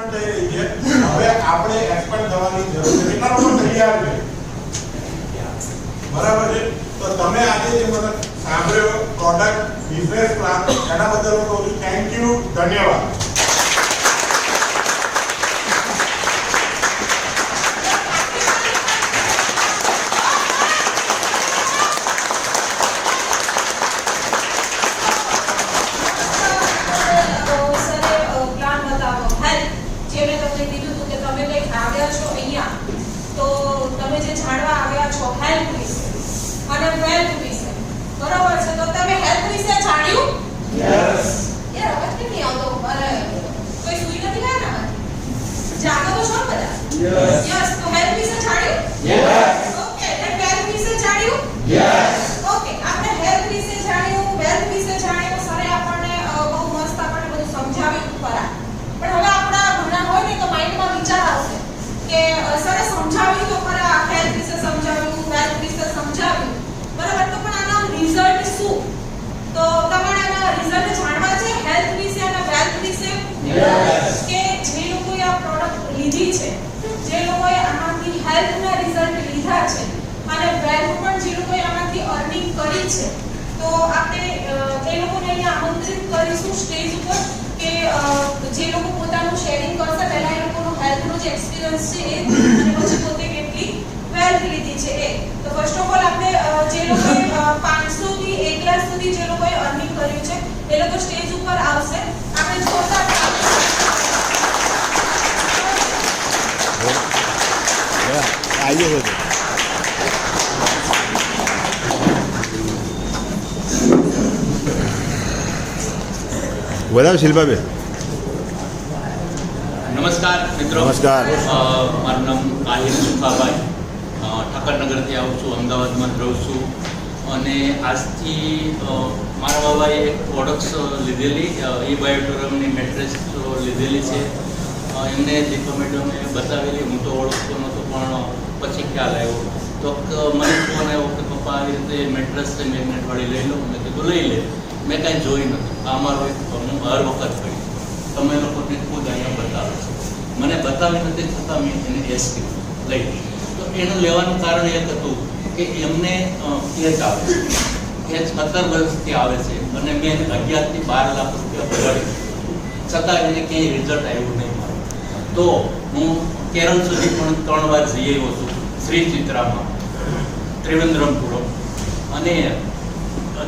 Expand થઈ રહી છે. હવે આપણે એક્સપેન્ડ થવાની જરૂર છે. કેટલા લોકો તૈયાર છે? બરાબર છે. તો તમે આજે જે મને સાંભળ્યો પ્રોડક્ટ બિઝનેસ પ્લાન એના બદલ હું કહું છું થેન્ક યુ, ધન્યવાદ. વધારે શિલ્પાબેન. નમસ્કાર મિત્રો. નમસ્કાર. મારું નામ આહિર સુખાભાઈ, ઠાકરનગરથી આવું છું, અમદાવાદમાં રહું છું. અને આજથી મારા બાબાએ એક પ્રોડક્ટ્સ લીધેલી એ બાયોટોરમની મેટ્રેસ લીધેલી છે. એમને દીપા મેડમે બતાવેલી, હું તો ઓળખતો નહોતો પણ પછી ખ્યાલ આવ્યો. તો મને ફોન આવ્યો કે પપ્પા આવી રીતે મેટ્રેસ છે મેગ્નેટવાળી લઈ લો. મેં કીધું લઈ લે. મેં કાંઈ જોઈ નથી. આ મારો એક હું હર વખત કહ્યું તમે લોકોને ખુદ અહીંયા બતાવે છે. મને બતાવી નથી છતાં મેં એને એસ કીધું લઈ. તો એનું લેવાનું કારણ એક હતું કે એમને કેચ આવે છે. કેચ 17 વર્ષથી આવે છે અને મેં 11 થી 12 લાખ રૂપિયા બગાડી છતાં એને ક્યાંય રિઝલ્ટ આવ્યું નહીં મારું. તો હું કેરળ સુધી પણ 3 વાર જઈ આવ્યો છું, શ્રી ચિત્રામાં, ત્રિવેન્દ્રમપુરમ. અને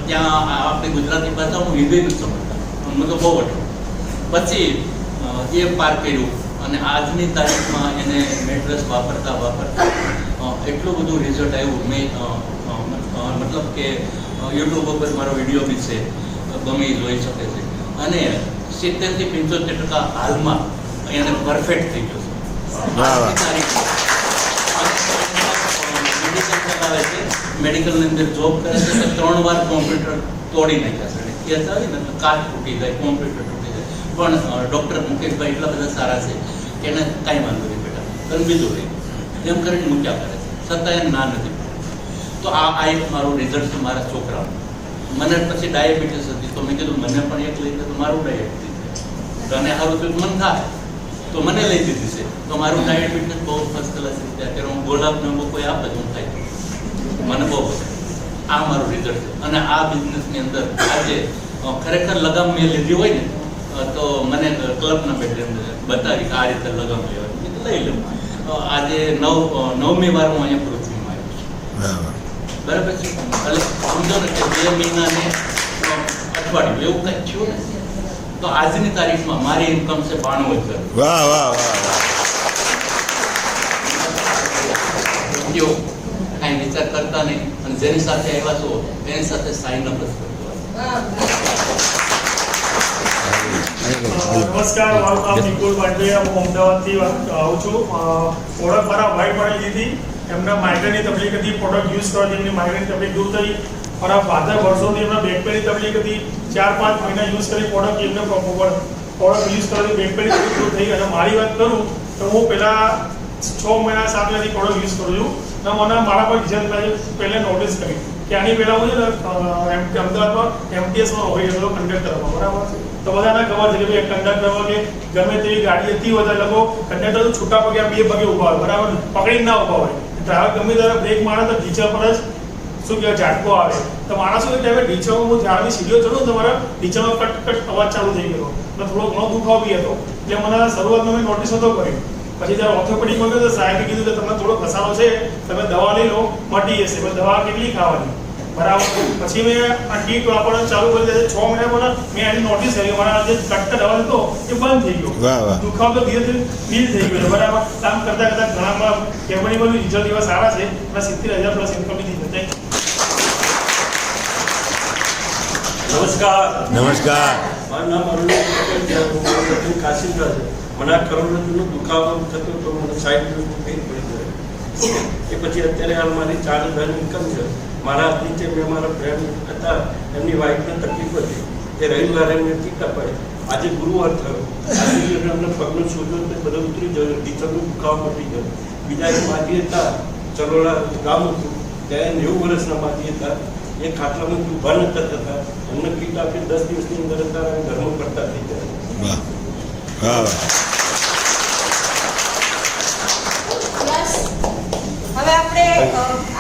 ત્યાં આપણે ગુજરાતી ભાષા હું હિન્દી નથી સમજતા, હું તો બહુ હતો. પછી એ પાર કર્યું અને આજની તારીખમાં એને મેટ્રેસ વાપરતા એટલું બધું રિઝલ્ટ આવ્યું. મેં મતલબ કે યુટ્યુબ ઉપર મારો વિડીયો બી છે, ગમે જોઈ શકે છે. અને 70 થી 75% હાલમાં એને પરફેક્ટ થઈ ગયો છે. આજની તારીખમાં આવે છે, મેડિકલની અંદર જોબ કરે છે. 3 વાર કોમ્પ્યુટર તોડી નાખ્યા છે. કેસ આવે ને તો કાચ તૂટી જાય, કોમ્પ્યુટર તૂટી જાય. પણ ડૉક્ટર મુકેશભાઈ એટલા બધા સારા છે કે એને કાંઈ વાંધો નહીં બેટા, તમે બીજું રહી એમ કરીને મૂક્યા કરે છે, છતાં એને ના નથી. તો આ એક મારું રિઝલ્ટ છે મારા છોકરાનું. મને પછી ડાયાબિટીસ હતી તો મેં કીધું મને પણ એક લઈ દે તો મારું ડાયાબિટીસ છે અને સારું થયું મન થાય તો મને લઈ દીધી છે. તો મારું ડાયાબિટીસ બહુ ફર્સ્ટ ક્લાસ રીતે અત્યારે હું ગુલાબને કોઈ આપે હું થાય મને બહુ પસંદ. આ મારું રિઝલ્ટ છે. અને આ બિઝનેસની અંદર આજે ખરેખર લગામ મેં લીધી હોય ને તો મને ક્લબના બેટરે બતાવી કે આ રીતે લગામ લેવાની લઈ લઉં. આજે 9મી વાર હું અહીંયા પૃથ્વીમાં આવ્યો છું. બરાબર છે. એટલે સમજો ને કે 2 મહિનાને અઠવાડિયું એવું કંઈક થયું ને તો આજની તારીખમાં મારી ઇન્કમ છે 92,000. વાહ વાહ વાહ વાહ. કાંઈ વિચાર કરતા નહીં અને જેની સાથે આવ્યા છો એની સાથે સાઈન અપ જ કરતો. નમસ્કાર, મારું નામ નિકુલ પાંડેયા, હું અમદાવાદથી આવું છું. પ્રોડક્ટ મારા ભાઈ પણ લીધી, એમના માઇગ્રેનની તકલીફ હતી, પ્રોડક્ટ યુઝ કરવાથી એમની માઇગ્રેનની તકલીફ દૂર થઈ. મારા ફાધર વર્ષોથી એમના બેક પેનની તકલીફ હતી, 4-5 મહિના યુઝ કરી પ્રોડક્ટ એમને પ્રોડક્ટ યુઝ કરવાથી બેક પેનની તકલીફ દૂર થઈ. અને મારી વાત કરું તો હું પહેલાં 6 મહિના 7 મહિનાથી પ્રોડક્ટ યુઝ કરું છું. અને મને મારા પર રિઝલ્ટ પહેલાં નોટિસ કરી કે આની પહેલાં હું છે ને અમદાવાદમાં MTSમાં હોય એટલો કન્ડક્ટરમાં બરાબર છે. તો બધાને ખબર છે કે ભાઈ કંડક્ટર કે ગમે તેવી ગાડી હતી હોય તો લોકો કંડક્ટર તો છૂટા પગે બે પગે ઊભા હોય, બરાબર, પકડીને ના ઊભા હોય. ડ્રાઈવર ગમે ત્યારે બ્રેક મારે તો ઢીચા પર જ શું કહેવાય ઝાટકો આવે. તો માણસો એ ટાઈમે ઢીચામાં હું ઝાડની સીડીઓ ચડું તો મારા ઢીચામાં કટ અવાજ ચાલુ થઈ ગયો એટલે થોડો ઘણો દુખાવો બી હતો. એટલે મને શરૂઆતમાં મેં નોટિસ નહોતો કરી. પછી જ્યારે ઓર્થોપેડિકમાં ગયો તો સાહેબે કીધું કે તમને થોડો ઘસારો છે, તમે દવા લઈ લો, મટી જશે. પણ દવા કેટલી ખાવાની, બરાબર. પછી મેં આ કીટ વાપરવાનું ચાલુ કરી દીધું. 6 મહિના મેં એની નોટિસ કરી મારા જે કટકટ અવાજ હતો એ બંધ થઈ ગયો. દુખાવો તો ધીરે ધીરે ફીલ થઈ ગયો, બરાબર. કામ કરતા કરતા ઘણા કેમ્પની રિઝલ્ટ એવા સારા છે. અને 70,000 પ્લસ ઇન્કમ થઈ જશે. નમસ્કાર. નમસ્કાર. મારું નામ અરુણ કાશીપુરા છે. મને આ કરોડરજ્જુનો દુખાવો થતો તો મને 60 પેઇન પડી ગયો. એ પછી અત્યારે હાલ મારી 4,000 ઇન્કમ છે. મારા નીચે મેં મારા ફ્રેન્ડ હતા, એમની વાઈફને તકલીફ હતી. એ રવિવારે મેં ટીકા પાડી. આજે ગુરુવાર થયો. આજે અમને પગનો સોજો બધો ઉતરી ગયો, ટીચરનો દુખાવો મટી ગયો. બીજા એક માજી હતા, ચરોડા ગામ હતું, ત્યાં 90 વર્ષના માજી હતા. એ ખાટલામાં ઊભા નતા થતા. અમને કીટ આપી 10 દિવસની અંદર ઘરમાં કરતા થઈ ગયા. હવે આપણે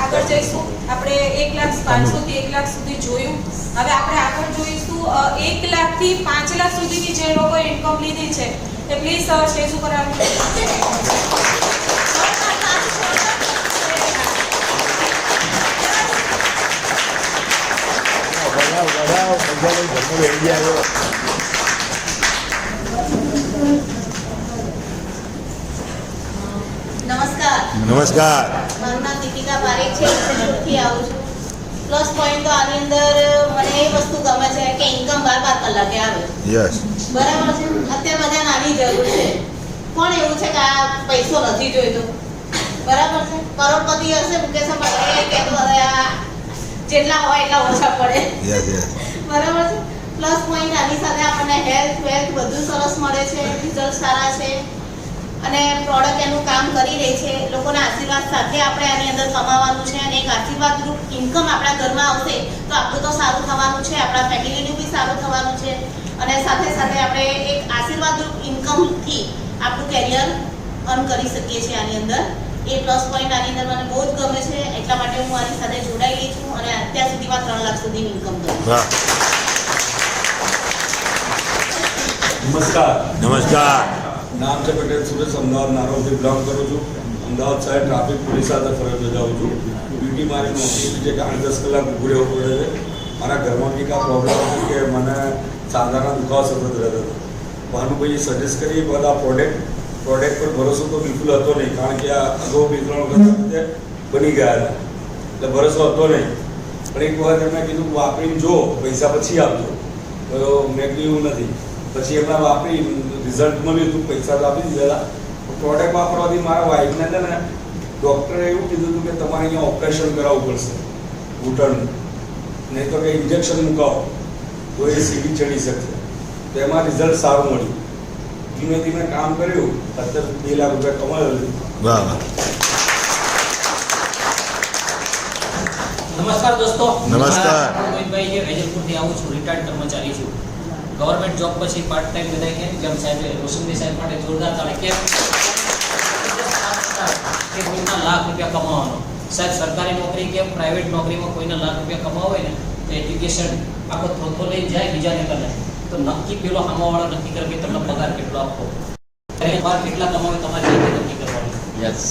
આગળ જઈશું. આપણે 1,500,000 થી 1,00,000 સુધી જોયું. હવે આપણે આગળ જોઈશું 1,00,000 થી 5,00,000 સુધીની જે લોકોએ ઇન્કમ લીધી છે એ પ્લીઝ સ્ટેજ ઉપર આવી. નમસ્કાર. નમસ્કાર. મારું નામ દીપિકા પારેખ છે. થી આવું છું. પ્લસ પોઈન્ટ તો આની અંદર મને એ વસ્તુ ગમે છે કે ઇન્કમ 12 કલાકે આવે. યસ. બરાબર છે. અત્યારે બધા નાની જરૂર છે. પણ એવું છે કે આ પૈસો નથી જોઈતો, બરાબર છે. કરોડપતિ હશે મુકેશ અંબાણી કે તો આ જેટલા હોય એટલા ઓછા પડે. Yes yes. બરાબર છે. પ્લસ પોઈન્ટ આની સાથે આપણને હેલ્થ બધું સરસ મળે છે, રિઝલ્ટ સારા છે અને પ્રોડક્ટ એનું કામ કરી રહી છે. લોકોના આશીર્વાદ સાથે આપણે આની અંદર કમાવાનું છે અને એક આશીર્વાદરૂપ ઇન્કમ આપણા ઘરમાં આવશે તો આપણું તો સારું થવાનું છે, આપણા ફેમિલીનું બી સારું થવાનું છે અને સાથે સાથે આપણે એક આશીર્વાદરૂપ ઇન્કમથી આપણું કેરિયર અર્ન કરી શકીએ છીએ આની અંદર. એ પ્લસ પોઈન્ટ આની અંદર મને બહુ જ ગમે છે. એટલા માટે હું આની સાથે જોડાયેલી છું અને અત્યાર સુધીમાં 3 લાખ સુધીની ઇન્કમ કરી. નમસ્કાર. નમસ્કાર. નામ છે પટેલ સુરેશ. અમદાવાદ નારોલથી બિલોંગ કરું છું. અમદાવાદ શહેર ટ્રાફિક પોલીસ સાથે ફરજ બજાવું છું. ડ્યુટી મારી નોકરી છે કે 8-10 કલાક ઊભું રહેવું પડે છે. મારા ઘરમાં બી કાં પ્રોબ્લેમ હતો કે મને સાંધાના દુખાવા સતત રહેતો હતો. ભાનુભાઈએ સજેસ્ટ કરી બધા પ્રોડક્ટ પર ભરોસો તો બિલકુલ હતો નહીં, કારણ કે આ અગાઉ 2-3 વખત બની ગયા હતા એટલે ભરોસો હતો નહીં. પણ એક વખત એમણે કીધું વાપરીને જો, પૈસા પછી આપજો. તો મેં કીધું નથી. પછી એમણે વાપરી, રિઝલ્ટ મળ્યું હતું, પૈસા તો આપી દીધેલા. પ્રોડક્ટ વાપરવાથી મારા વાઈફને છે ને ડૉક્ટરે એવું કીધું હતું કે તમારે અહીંયા ઓપરેશન કરાવવું પડશે ઘૂંટણનું, નહીં તો કે ઇન્જેક્શન મુકાવો તો એ સીડી ચડી શકશે. તો એમાં રિઝલ્ટ સારું મળ્યું. ધીમે ધીમે કામ કર્યું, અત્યારે 2 લાખ રૂપિયા કમાયેલું. વાહ. નમસ્કાર દોસ્તો. નમસ્કાર. મોહિતભાઈ જે વેજલપુરથી આવું છું, રિટાયર્ડ કર્મચારી છું. ગવર્મેન્ટ જોબ પછી પાર્ટ ટાઈમ બધા કેમ જેમ સાહેબ રોશનભાઈ સાહેબ માટે જોરદાર તાળે કેમ કે કોઈના લાખ રૂપિયા કમાવાનો. સાહેબ સરકારી નોકરી કે પ્રાઇવેટ નોકરીમાં કોઈના લાખ રૂપિયા કમાવા હોય ને તો એજ્યુકેશન આખો થોતો લઈને જાય બીજાને કરે તો નક્કી પેલો સામાવાળો નક્કી કરે કે તમને પગાર કેટલો આપવો, બાર કેટલા કમાવે તમારે નક્કી કરવાનું.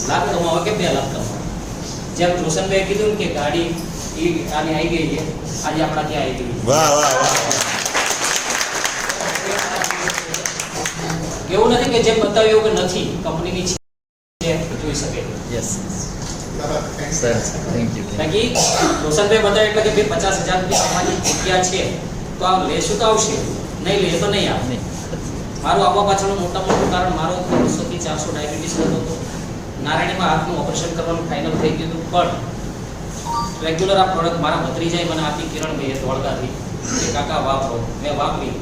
લાખ કમાવો કે 2 લાખ કમાવો. જેમ રોશનભાઈએ કીધું કે ગાડી એ આની આવી ગઈ છે, આજે આપણા ત્યાં આવી ગઈ. વાહ વાહ વાહ. એવું નથી કે જે બતાવ્યું કે નથી, કંપનીની છે જોઈ શકે. યસ બાકી રોશનભાઈ બતાવે એટલે કે 50,000 રૂપિયા અમારી જગ્યા છે તો આ લેશું તો આવશે, નહીં લે તો નહીં આવે. મારું આવવા પાછળનું મોટું કારણ મારો 300 થી 400 ડાયાબિટીસ હતો. નારાયણીમાં હાથનું ઓપરેશન કરવાનું ફાઇનલ થઈ ગયું હતું, પણ રેગ્યુલર આ પ્રોડક્ટ મારા ભત્રીજાએ મને આપી કિરણભાઈએ ધોળકાથી કે કાકા વાપરો. મેં વાપરી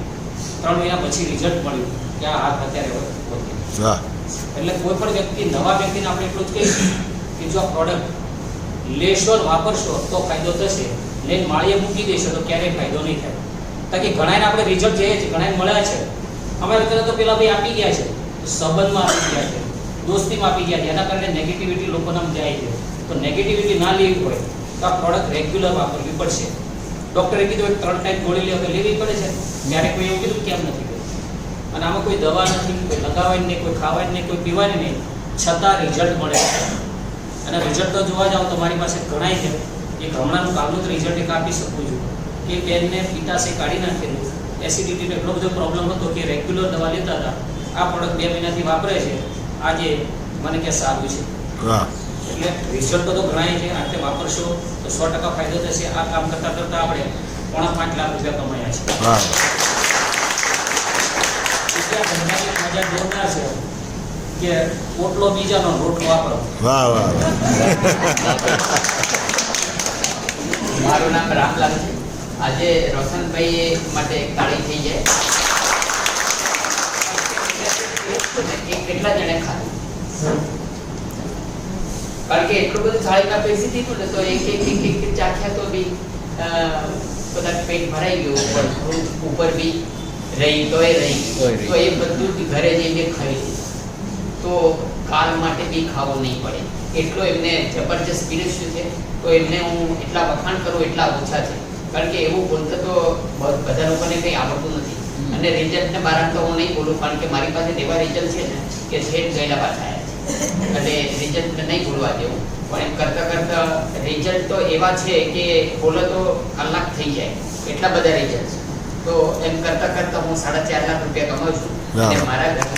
3 મહિના પછી રિઝલ્ટ મળ્યું કે આ હાથ અત્યારે વાહ. એટલે કોઈ પણ વ્યક્તિ, નવા વ્યક્તિને આપણે એટલું જ કહીશું કે જો આ પ્રોડક્ટ લેશો વાપરશો તો ફાયદો થશે, લઈને માળીએ મૂકી દેશો તો ક્યારેય ફાયદો નહીં થાય. તાકી ઘણાને આપણે રિઝલ્ટ જોઈએ છે, ઘણાને મળ્યા છે. અમારે તરફ તો પેલા ભાઈ આપી ગયા છે, સંબંધમાં આપી ગયા છે, દોસ્તીમાં આપી ગયા છે, એના કારણે નેગેટિવિટી લોકોને જાય છે. તો નેગેટિવિટી ના લેવી હોય તો આ પ્રોડક્ટ રેગ્યુલર વાપરવી પડશે. ડૉક્ટરે કીધું 3 ટાઈમ ગોળી લેવા તો લેવી પડે છે. ત્યારે કોઈ એવું કીધું કેમ નથી કર્યું? અને આમાં કોઈ દવા નથી, કોઈ લગાવવાની નહીં, કોઈ ખાવાની નહીં, કોઈ પીવાની નહીં, છતાં રિઝલ્ટ મળે છે. અને રિઝલ્ટ તો જોવા જાઓ તો મારી પાસે ઘણાય છે. એક હમણાંનું કાલનું જ રિઝલ્ટ એક આપી શકું છું કે બેનને પિત્તાશય કાઢી નાખેલું, એસિડિટીનો એટલો બધો પ્રોબ્લેમ હતો કે રેગ્યુલર દવા લેતા હતા. આ પ્રોડક્ટ 2 મહિનાથી વાપરે છે. આજે મને કે સારું છે. વાહ. એટલે રિઝલ્ટ તો ઘણાય છે. આ રીતે વાપરશો તો 100% ફાયદો થશે. આ કામ કરતાં કરતાં આપણે 5.5 લાખ રૂપિયા કમાયા છે. વાહ. ધંધાની મજા જોરદાર છે કે પોટલો બીજાનો રોટલો આપણો. વાહ વાહ. મારું નામ રામલાલ છે. આજે રોશનભાઈ માટે એક તાળી થઈ જાય. કેટલા જણે ખાધું? કારણ કે એટલું બધું થાળીમાં બેસી દીધું ને તો એક ચાખ્યા તો બી કદાચ પેટ ભરાઈ ગયું, ઉપર બી રહી તોય રહી તો એ બધું ઘરે જઈને ખાઈ લીધું. તો કાલ માટે બી ખાવું નહીં પડે એટલો એમને જબરજસ્ત પીરસ્યું છે. તો એમને હું એટલા વખાણ કરું એટલા ઓછા છે. કારણ કે એવું બોલતા તો બધા લોકોને કંઈ આવડતું નથી. અને રિઝલ્ટને બારામાં તો હું નહીં બોલું, કારણ કે મારી પાસે એવા રિઝલ્ટ છે ને કે છેડ ગયેલા પાછા આવ્યા છે. એટલે રિઝલ્ટ નહીં બોલવા દેવું, પણ એમ કરતાં કરતાં રિઝલ્ટ તો એવા છે કે બોલો તો કલાક થઈ જાય એટલા બધા રિઝલ્ટ છે. તો એમ કરતાં કરતાં હું 4.5 લાખ રૂપિયા કમાઉં છું. અને મારા ઘરના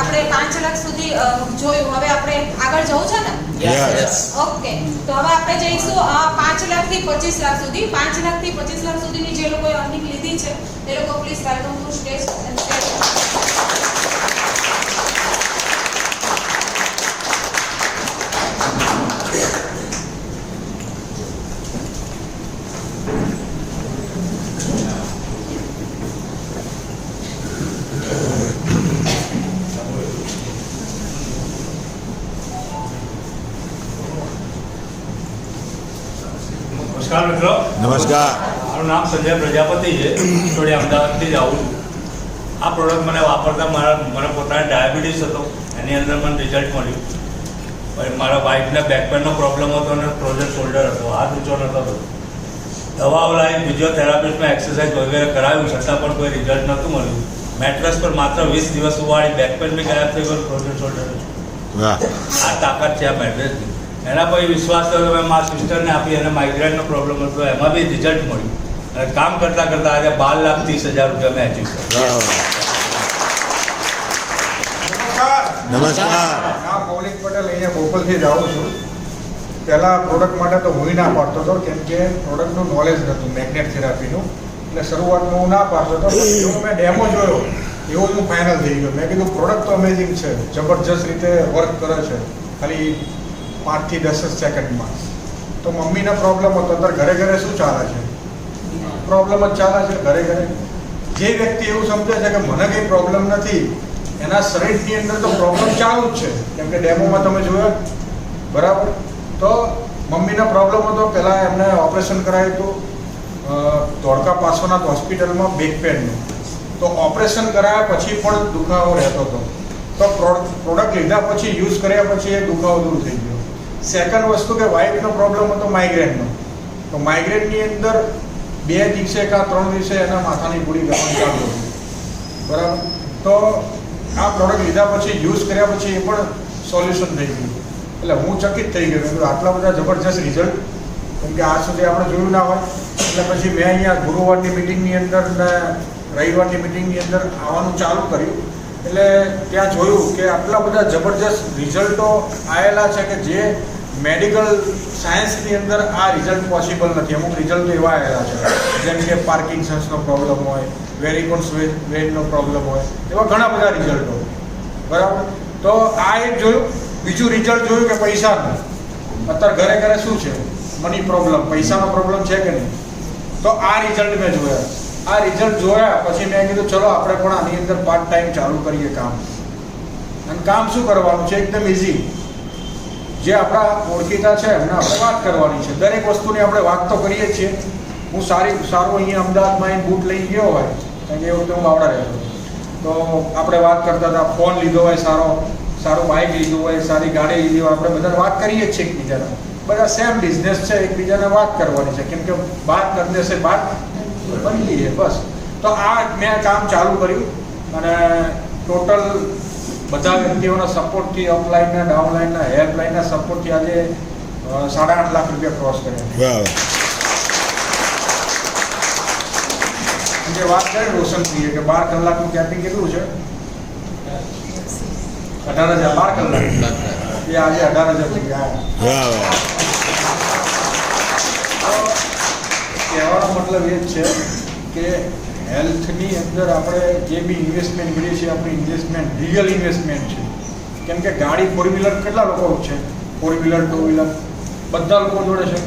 આપણે 5 લાખ સુધી જોયું. હવે આપણે આગળ જવું છે ને? Yes. ઓકે. તો હવે આપણે જઈશું 5 લાખથી 25 લાખ સુધી. 5 લાખથી 25 લાખ સુધીની જે લોકોએ અર્નિંગ લીધી છે એ લોકો પ્લીઝ વેલકમ ટુ સ્ટેજ. નમસ્કાર મિત્રો. નમસ્કાર. મારું નામ સંજય પ્રજાપતિ છે. થોડી અમદાવાદથી જ આવું છું. આ પ્રોડક્ટ મને વાપરતા મને પોતાને ડાયાબિટીસ હતો, એની અંદર મને રિઝલ્ટ મળ્યું. પછી મારા વાઈફને બેકપેનનો પ્રોબ્લેમ હતો અને ફ્રોઝન શોલ્ડર હતો, હાથ ઊંચો નહોતો થતો. દવાઓ લાવી, ફિઝિયોથેરાપિસ્ટમાં એક્સરસાઇઝ વગેરે કરાવ્યું, છતાં પણ કોઈ રિઝલ્ટ નહોતું મળ્યું. મેટ્રેસ પર માત્ર 20 દિવસ ઉવાળી, બેકપેન બી ગાયબ થઈ ગયો, ફ્રોઝન શોલ્ડર. વાહ. આ તાકાત છે આ મેટ્રેસની. એના પછી વિશ્વાસ થયો, મેં મારા સિસ્ટરને આપી, અને માઇગ્રેનનો પ્રોબ્લેમ હતો, એમાં બી રિઝલ્ટ મળ્યું. અને કામ કરતાં કરતાં આજે 12,30,000 રૂપિયા મેં અચીવ કર્યા. નમસ્કાર. નામ મૌલિક પટેલ, અહીંયા બોપલથી જ આવું છું. પહેલાં પ્રોડક્ટ માટે તો હું ના પાડતો હતો, કેમ કે પ્રોડક્ટનું નોલેજ નહોતું મેગ્નેટ થેરાપીનું. એટલે શરૂઆતમાં હું ના પાડતો હતો, પણ જેવો મેં ડેમો જોયો એવો જ હું ફાઇનલ થઈ ગયો. મેં કીધું પ્રોડક્ટ તો અમેઝિંગ છે, જબરજસ્ત રીતે વર્ક કરે છે, ખાલી 5 થી 10 સેકન્ડમાં. તો મમ્મીને પ્રોબ્લેમ હતો, અંદર ઘરે ઘરે શું ચાલે છે? પ્રોબ્લેમ જ ચાલે છે ઘરે ઘરે. જે વ્યક્તિ એવું સમજે છે કે મને કંઈ પ્રોબ્લેમ નથી, એના શરીરની અંદર તો પ્રોબ્લેમ ચાલુ જ છે. કેમ કે ડેમોમાં તમે જોયા બરાબર. તો મમ્મીને પ્રોબ્લેમ હતો, પહેલાં એમને ઓપરેશન કરાવ્યું હતું ધોળકા પાસોનાથ હોસ્પિટલમાં બેક પેનનું. તો ઓપરેશન કરાયા પછી પણ દુખાવો રહેતો હતો. તો પ્રોડક્ટ લીધા પછી યુઝ કર્યા પછી એ દુખાવો દૂર થઈ ગયો. સેકન્ડ વસ્તુ કે વાઈફનો પ્રોબ્લેમ હતો માઇગ્રેનનો. તો માઇગ્રેનની અંદર 2 દિવસે કાં 3 દિવસે એના માથાની ગોળી કરવાની ચાલુ હતી બરાબર. તો આ પ્રોડક્ટ લીધા પછી યુઝ કર્યા પછી એ પણ સોલ્યુશન થઈ ગયું. એટલે હું ચકિત થઈ ગયો, આટલા બધા જબરજસ્ત રિઝલ્ટ, કેમ કે આજ સુધી આપણે જોયું ના હોય. એટલે પછી મેં અહીંયા ગુરુવારની મિટિંગની અંદર ને રવિવારની મિટિંગની અંદર આવવાનું ચાલુ કર્યું. એટલે ત્યાં જોયું કે આટલા બધા જબરજસ્ત રિઝલ્ટો આવેલા છે કે જે મેડિકલ સાયન્સની અંદર આ રિઝલ્ટ પોસિબલ નથી. અમુક રિઝલ્ટો એવા આવેલા છે જેમ કે પાર્કિન્સન્સનો પ્રોબ્લેમ હોય, વેરિકોન્સ વેઇનનો પ્રોબ્લેમ હોય, એવા ઘણા બધા રિઝલ્ટો બરાબર. તો આ એક જોયું. બીજું રિઝલ્ટ જોયું કે પૈસાનું. અત્યારે ઘરે ઘરે શું છે? મની પ્રોબ્લેમ, પૈસાનો પ્રોબ્લેમ છે કે નહીં? તો આ રિઝલ્ટ મેં જોયા. આ રિઝલ્ટ જોયા પછી મેં કીધું ચલો આપણે પણ આની અંદર પાર્ટ ટાઈમ ચાલુ કરીએ કામ. અને કામ શું કરવાનું છે? એકદમ ઇઝી. જે આપણા ઓળખીતા છે એમને આપણે વાત કરવાની છે. દરેક વસ્તુની આપણે વાત તો કરીએ જ છીએ. હું સારું અહીંયા અમદાવાદમાં અહીં બૂટ લઈ ગયો હોય, કારણ કે એ વખતે હું બાવડા રહેતો, તો આપણે વાત કરતા હતા. ફોન લીધો હોય સારું બાઇક લીધું હોય, સારી ગાડી લીધી હોય, આપણે બધા વાત કરીએ જ છીએ એકબીજાને. બધા સેમ બિઝનેસ છે, એકબીજાને વાત કરવાની છે, કેમ કે બાત કરને સે બાત બનતી છે બસ. તો આ મેં કામ ચાલુ કર્યું અને ટોટલ બધા વ્યક્તિઓના સપોર્ટથી અપલાઇનના, ડાઉનલાઇનના, હેલ્પલાઇનના સપોર્ટથી આજે 8.5 લાખ રૂપિયા ક્રોસ કર્યા. જે વાત કરી રોશનભાઈએ કે 12 કલાકનું કેમ્પિંગ કેટલું છે? 18,000. 12 કલાક એ આજે 18,000 થઈ ગયા. કહેવાનો મતલબ એ જ છે કે હેલ્થની અંદર આપણે જે બી ઇન્વેસ્ટમેન્ટ કરીએ છીએ, આપણી ઇન્વેસ્ટમેન્ટ રિયલ ઇન્વેસ્ટમેન્ટ છે. કેમ કે ગાડી 4 વ્હીલર કેટલા લોકો છે? 4 વ્હીલર 2 વ્હીલર બધા લોકો જોડે છે,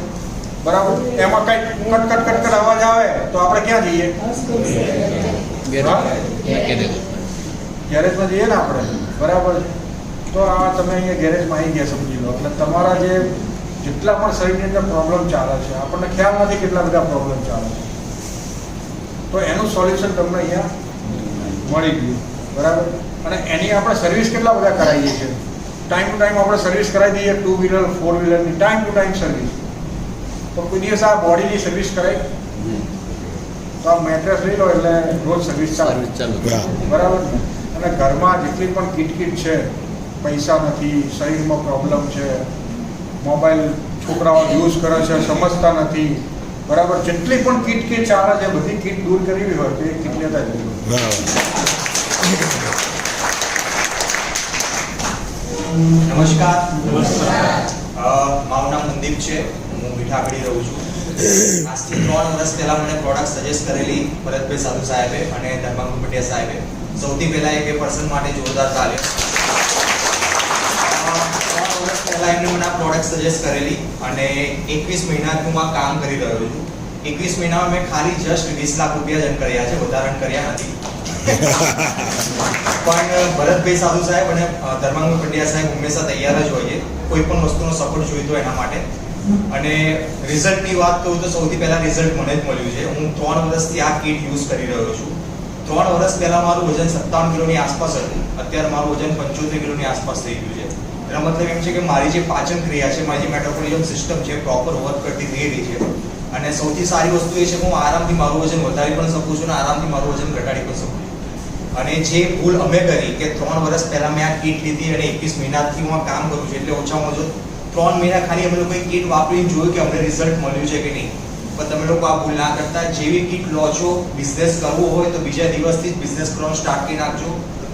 બરાબર? એમાં કંઈક કટ અવાજ આવે તો આપણે ક્યાં જઈએ? ગેરેજમાં જઈએ ને આપણે, બરાબર છે? તો આ તમે અહીંયા ગેરેજમાં આવી ગયા સમજી લો. એટલે તમારા જેટલા પણ શરીરની અંદર પ્રોબ્લેમ ચાલે છે, આપણને ખ્યાલ નથી કેટલા બધા પ્રોબ્લેમ ચાલે છે, તો એનું સોલ્યુશન તમને અહીંયા મળી ગયું, બરાબર? અને એની આપણે સર્વિસ કેટલા બધા કરાવીએ છીએ. ટાઈમ ટુ ટાઈમ આપણે સર્વિસ કરાવી દઈએ. 2 વ્હીલર 4 વ્હીલરની ટાઈમ ટુ ટાઈમ સર્વિસ. તો કોઈ દિવસ આ બોડીની સર્વિસ કરાય તો આ મેટ્રેસ લઈ લો એટલે રોજ સર્વિસ ચાલુ, બરાબર ને? અને ઘરમાં જેટલી પણ કિટકીટ છે, પૈસા નથી, શરીરમાં પ્રોબ્લેમ છે, મોબાઈલ છોકરાઓ યુઝ કરે છે, સમજતા નથી, બરાબર? જેટલી પણ કિટકીટ ચાલે છે બધી કીટ દૂર કરવી હોય તો એ કીટ લેતા જઈએ. નમસ્કાર. મારું નામ મનદીપ છે. હું મીઠાપડી રહું છું. આજથી 3 વર્ષ પહેલા મને પ્રોડક્ટ સજેસ્ટ કરેલી ભરતભાઈ સાધુ સાહેબે અને ધર્માંગુ પટેલ સાહેબે. સૌથી પહેલા એ 2 પર્સન માટે જોરદાર તાળીઓ. 3 વર્ષ પહેલા એમને મને આ પ્રોડક્ટ સજેસ્ટ કરેલી અને 21 મહિનાથી હું આ કામ કરી રહ્યો છું. 21 મહિનામાં મેં ખાલી જસ્ટ 20 લાખ રૂપિયા જ કર્યા છે, વધારે કર્યા નથી. પણ ભરતભાઈ સાધુ સાહેબ અને ધર્માંગુ પંડ્યા સાહેબ હંમેશા તૈયાર જ હોઈએ કોઈ પણ વસ્તુનો સપોર્ટ જોઈતો એના માટે. અને રિઝલ્ટની વાત કરું તો સૌથી પહેલા રિઝલ્ટ મને જ મળ્યું છે. હું 3 વર્ષથી આ કીટ યુઝ કરી રહ્યો છું. 3 વર્ષ પહેલા મારું વજન 57 કિલોની આસપાસ હતું. અત્યારે મારું વજન 75 કિલોની આસપાસ થઈ ગયું છે. એનો મતલબ એમ છે કે મારી જે પાચન ક્રિયા છે, મારી જે મેટાબોલિઝમ સિસ્ટમ છે, પ્રોપર વર્ક કરતી થઈ રહી છે. અને સૌથી સારી વસ્તુ એ છે કે હું આરામથી મારું વજન વધારી પણ શકું છું અને આરામથી મારું વજન ઘટાડી પણ શકું છું. અને જે ભૂલ અમે કરી કે 3 વર્ષ પહેલા મેં આ કીટ લીધી અને 21 મહિનાથી હું આ કામ કરું છું, એટલે ઓછામાં ઓછું 3 મહિના ખાલી અમે લોકોએ કીટ વાપરીને જોયું કે અમને રિઝલ્ટ મળ્યું છે કે નહીં. પણ તમે લોકો આ ભૂલ ના કરતા. જેવી કીટ લો છો, બિઝનેસ કરવો હોય તો બીજા દિવસથી જ બિઝનેસ કરવાનું સ્ટાર્ટ કરી નાખજો.